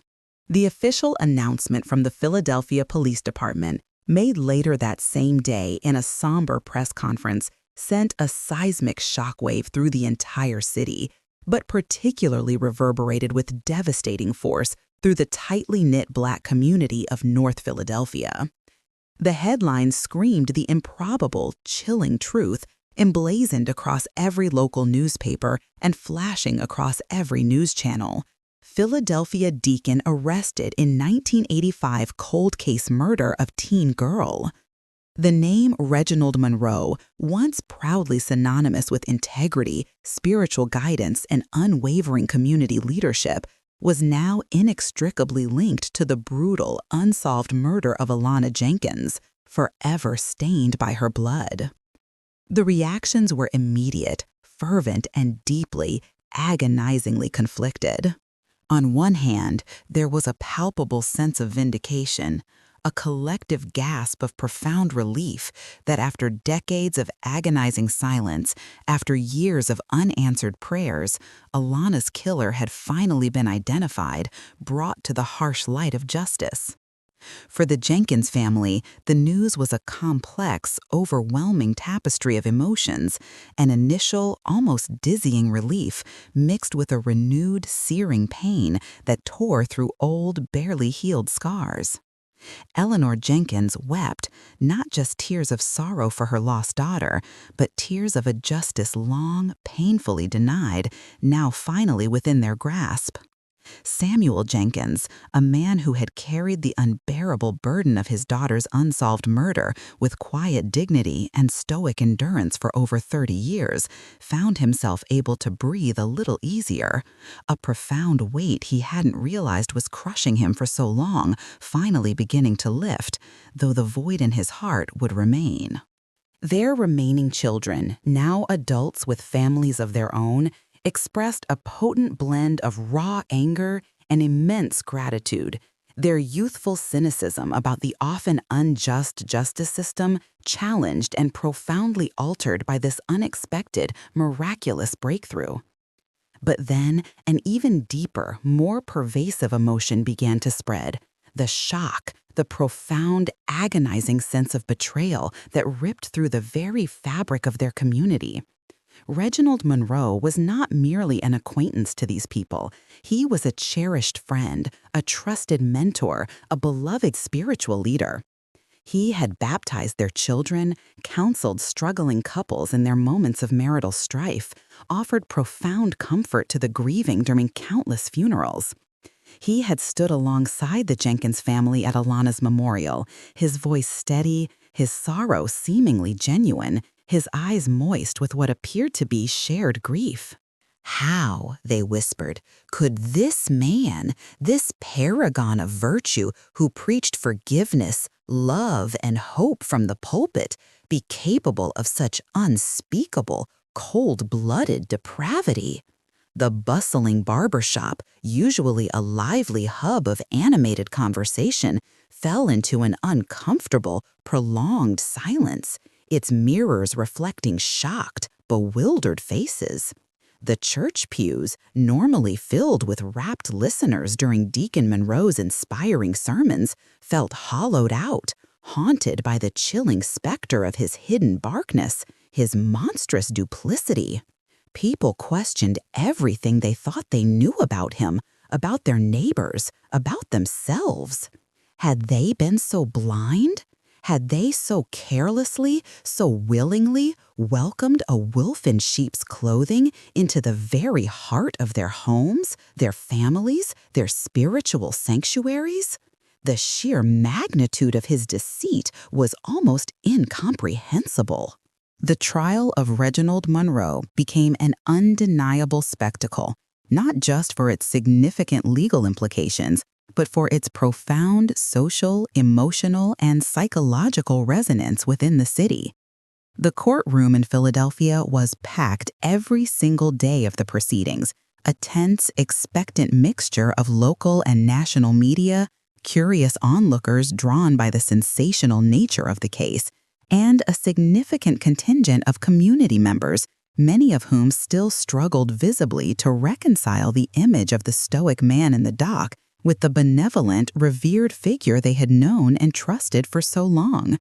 The official announcement from the Philadelphia Police Department, made later that same day in a somber press conference, sent a seismic shockwave through the entire city, but particularly reverberated with devastating force through the tightly knit Black community of North Philadelphia. The headlines screamed the improbable, chilling truth, emblazoned across every local newspaper and flashing across every news channel. Philadelphia deacon arrested in 1985 cold case murder of teen girl. The name Reginald Monroe, once proudly synonymous with integrity, spiritual guidance, and unwavering community leadership, was now inextricably linked to the brutal, unsolved murder of Alana Jenkins, forever stained by her blood. The reactions were immediate, fervent, and deeply, agonizingly conflicted. On one hand, there was a palpable sense of vindication, a collective gasp of profound relief that after decades of agonizing silence, after years of unanswered prayers, Alana's killer had finally been identified, brought to the harsh light of justice. For the Jenkins family, the news was a complex, overwhelming tapestry of emotions, an initial, almost dizzying relief mixed with a renewed, searing pain that tore through old, barely healed scars. Eleanor Jenkins wept, not just tears of sorrow for her lost daughter, but tears of a justice long, painfully denied, now finally within their grasp. Samuel Jenkins, a man who had carried the unbearable burden of his daughter's unsolved murder with quiet dignity and stoic endurance for over 30 years, found himself able to breathe a little easier. A profound weight he hadn't realized was crushing him for so long, finally beginning to lift, though the void in his heart would remain. Their remaining children, now adults with families of their own, expressed a potent blend of raw anger and immense gratitude, their youthful cynicism about the often unjust justice system challenged and profoundly altered by this unexpected, miraculous breakthrough. But then an even deeper, more pervasive emotion began to spread. The shock, the profound, agonizing sense of betrayal that ripped through the very fabric of their community. Reginald Monroe was not merely an acquaintance to these people. He was a cherished friend, a trusted mentor, a beloved spiritual leader. He had baptized their children, counseled struggling couples in their moments of marital strife, offered profound comfort to the grieving during countless funerals. He had stood alongside the Jenkins family at Alana's memorial, his voice steady, his sorrow seemingly genuine, his eyes moist with what appeared to be shared grief. How, they whispered, could this man, this paragon of virtue who preached forgiveness, love, and hope from the pulpit, be capable of such unspeakable, cold-blooded depravity? The bustling barber shop, usually a lively hub of animated conversation, fell into an uncomfortable, prolonged silence, its mirrors reflecting shocked, bewildered faces. The church pews, normally filled with rapt listeners during Deacon Monroe's inspiring sermons, felt hollowed out, haunted by the chilling specter of his hidden darkness, his monstrous duplicity. People questioned everything they thought they knew about him, about their neighbors, about themselves. Had they been so blind? Had they so carelessly, so willingly welcomed a wolf in sheep's clothing into the very heart of their homes, their families, their spiritual sanctuaries? The sheer magnitude of his deceit was almost incomprehensible. The trial of Reginald Monroe became an undeniable spectacle, not just for its significant legal implications, but for its profound social, emotional, and psychological resonance within the city. The courtroom in Philadelphia was packed every single day of the proceedings, a tense, expectant mixture of local and national media, curious onlookers drawn by the sensational nature of the case, and a significant contingent of community members, many of whom still struggled visibly to reconcile the image of the stoic man in the dock with the benevolent, revered figure they had known and trusted for so long.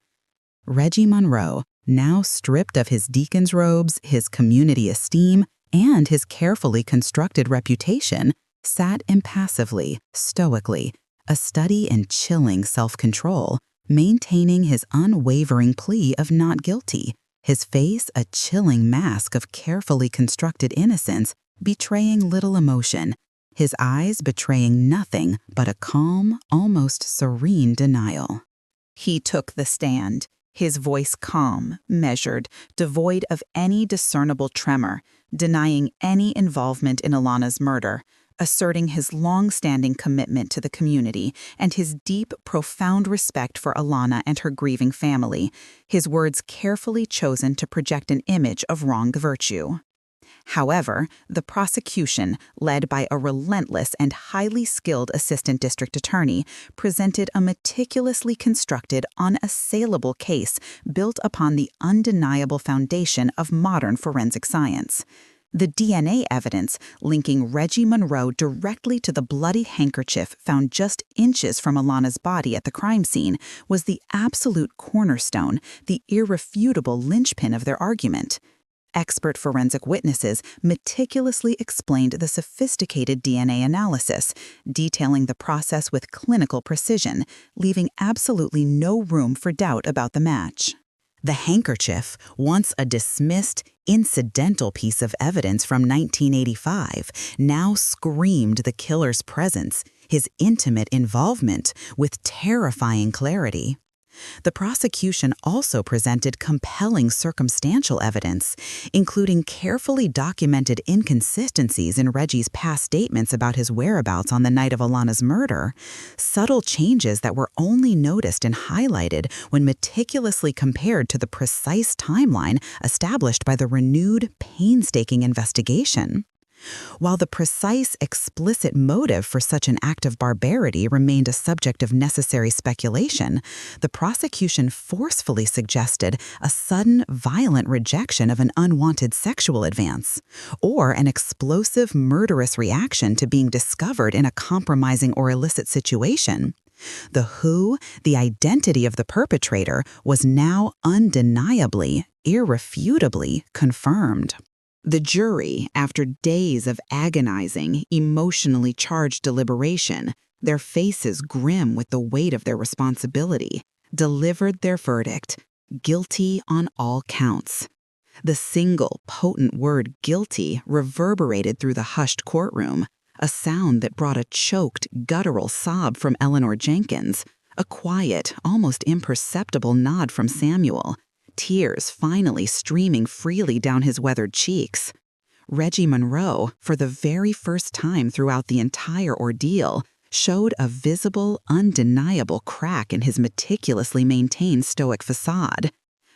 Reggie Monroe, now stripped of his deacon's robes, his community esteem, and his carefully constructed reputation, sat impassively, stoically, a study in chilling self-control, maintaining his unwavering plea of not guilty, his face a chilling mask of carefully constructed innocence, betraying little emotion, his eyes betraying nothing but a calm, almost serene denial. He took the stand, his voice calm, measured, devoid of any discernible tremor, denying any involvement in Alana's murder, asserting his long-standing commitment to the community and his deep, profound respect for Alana and her grieving family, his words carefully chosen to project an image of wrong virtue. However, the prosecution, led by a relentless and highly skilled assistant district attorney, presented a meticulously constructed, unassailable case built upon the undeniable foundation of modern forensic science. The DNA evidence linking Reggie Monroe directly to the bloody handkerchief found just inches from Alana's body at the crime scene was the absolute cornerstone, the irrefutable linchpin of their argument. Expert forensic witnesses meticulously explained the sophisticated DNA analysis, detailing the process with clinical precision, leaving absolutely no room for doubt about the match. The handkerchief, once a dismissed, incidental piece of evidence from 1985, now screamed the killer's presence, his intimate involvement, with terrifying clarity. The prosecution also presented compelling circumstantial evidence, including carefully documented inconsistencies in Reggie's past statements about his whereabouts on the night of Alana's murder, subtle changes that were only noticed and highlighted when meticulously compared to the precise timeline established by the renewed, painstaking investigation. While the precise, explicit motive for such an act of barbarity remained a subject of necessary speculation, the prosecution forcefully suggested a sudden, violent rejection of an unwanted sexual advance, or an explosive, murderous reaction to being discovered in a compromising or illicit situation. The who, the identity of the perpetrator, was now undeniably, irrefutably confirmed. The jury, after days of agonizing, emotionally charged deliberation, their faces grim with the weight of their responsibility, delivered their verdict, guilty on all counts. The single, potent word guilty reverberated through the hushed courtroom, a sound that brought a choked, guttural sob from Eleanor Jenkins, a quiet, almost imperceptible nod from Samuel, tears finally streaming freely down his weathered cheeks. Reggie Monroe, for the very first time throughout the entire ordeal, showed a visible, undeniable crack in his meticulously maintained stoic facade.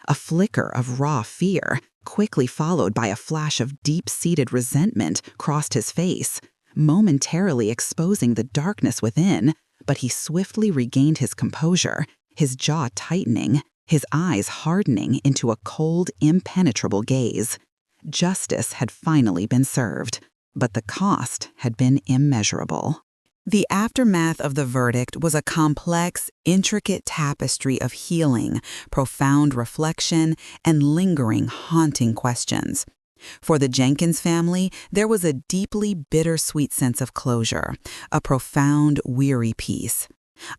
A flicker of raw fear, quickly followed by a flash of deep-seated resentment, crossed his face, momentarily exposing the darkness within, but he swiftly regained his composure, his jaw tightening, his eyes hardening into a cold, impenetrable gaze. Justice had finally been served, but the cost had been immeasurable. The aftermath of the verdict was a complex, intricate tapestry of healing, profound reflection, and lingering, haunting questions. For the Jenkins family, there was a deeply bittersweet sense of closure, a profound, weary peace.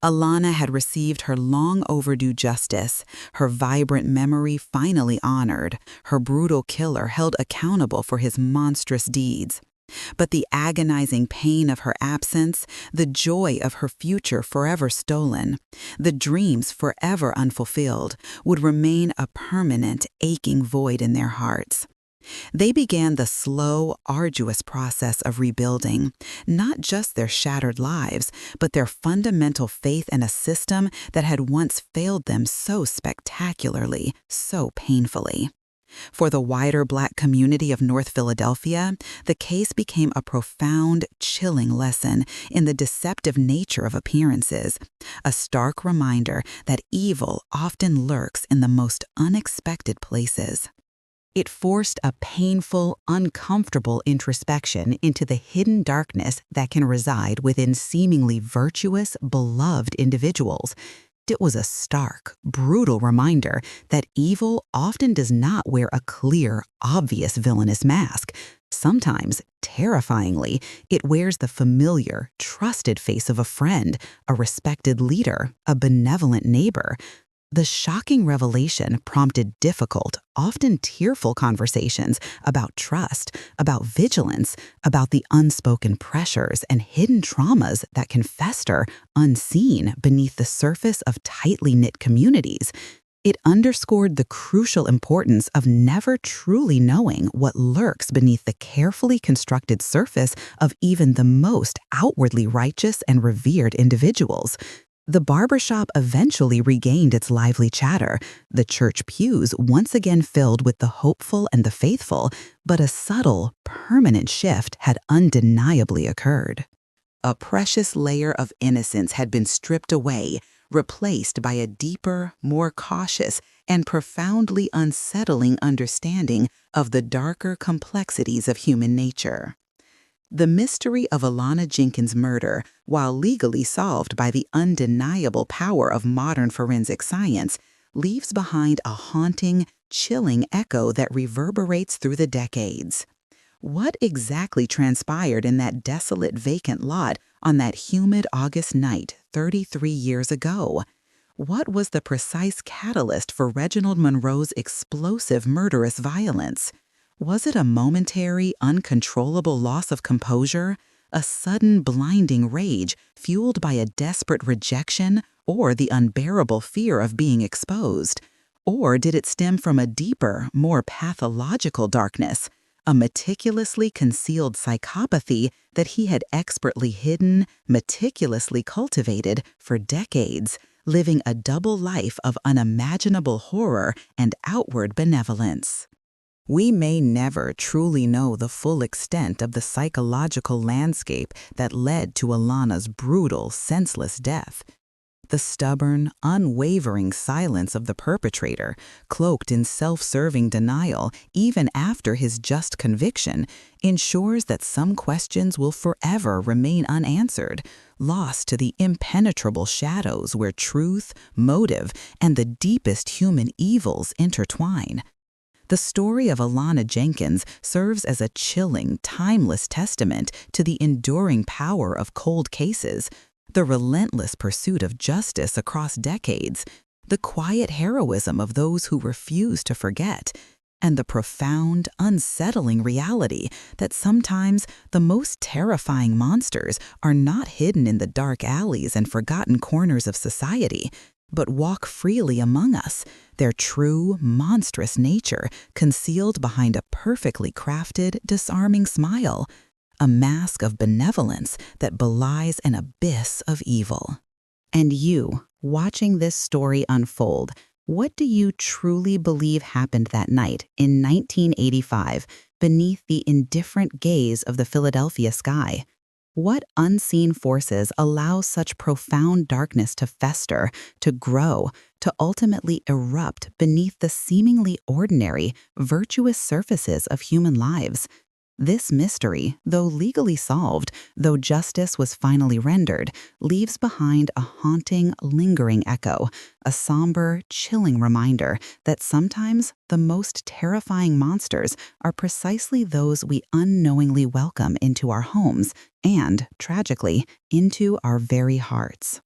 Alana had received her long overdue justice, her vibrant memory finally honored, her brutal killer held accountable for his monstrous deeds. But the agonizing pain of her absence, the joy of her future forever stolen, the dreams forever unfulfilled, would remain a permanent, aching void in their hearts. They began the slow, arduous process of rebuilding, not just their shattered lives, but their fundamental faith in a system that had once failed them so spectacularly, so painfully. For the wider Black community of North Philadelphia, the case became a profound, chilling lesson in the deceptive nature of appearances, a stark reminder that evil often lurks in the most unexpected places. It forced a painful, uncomfortable introspection into the hidden darkness that can reside within seemingly virtuous, beloved individuals. It was a stark, brutal reminder that evil often does not wear a clear, obvious villainous mask. Sometimes, terrifyingly, it wears the familiar, trusted face of a friend, a respected leader, a benevolent neighbor. The shocking revelation prompted difficult, often tearful conversations about trust, about vigilance, about the unspoken pressures and hidden traumas that can fester, unseen, beneath the surface of tightly knit communities. It underscored the crucial importance of never truly knowing what lurks beneath the carefully constructed surface of even the most outwardly righteous and revered individuals. The barbershop eventually regained its lively chatter, the church pews once again filled with the hopeful and the faithful, but a subtle, permanent shift had undeniably occurred. A precious layer of innocence had been stripped away, replaced by a deeper, more cautious, and profoundly unsettling understanding of the darker complexities of human nature. The mystery of Alana Jenkins' murder, while legally solved by the undeniable power of modern forensic science, leaves behind a haunting, chilling echo that reverberates through the decades. What exactly transpired in that desolate vacant lot on that humid August night 33 years ago? What was the precise catalyst for Reginald Monroe's explosive murderous violence? Was it a momentary, uncontrollable loss of composure, a sudden blinding rage fueled by a desperate rejection or the unbearable fear of being exposed? Or did it stem from a deeper, more pathological darkness, a meticulously concealed psychopathy that he had expertly hidden, meticulously cultivated for decades, living a double life of unimaginable horror and outward benevolence? We may never truly know the full extent of the psychological landscape that led to Alana's brutal, senseless death. The stubborn, unwavering silence of the perpetrator, cloaked in self-serving denial even after his just conviction, ensures that some questions will forever remain unanswered, lost to the impenetrable shadows where truth, motive, and the deepest human evils intertwine. The story of Alana Jenkins serves as a chilling, timeless testament to the enduring power of cold cases, the relentless pursuit of justice across decades, the quiet heroism of those who refuse to forget, and the profound, unsettling reality that sometimes the most terrifying monsters are not hidden in the dark alleys and forgotten corners of society, but walk freely among us, their true, monstrous nature concealed behind a perfectly crafted, disarming smile, a mask of benevolence that belies an abyss of evil. And you, watching this story unfold, what do you truly believe happened that night in 1985 beneath the indifferent gaze of the Philadelphia sky? What unseen forces allow such profound darkness to fester, to grow, to ultimately erupt beneath the seemingly ordinary, virtuous surfaces of human lives? This mystery, though legally solved, though justice was finally rendered, leaves behind a haunting, lingering echo, a somber, chilling reminder that sometimes the most terrifying monsters are precisely those we unknowingly welcome into our homes and, tragically, into our very hearts.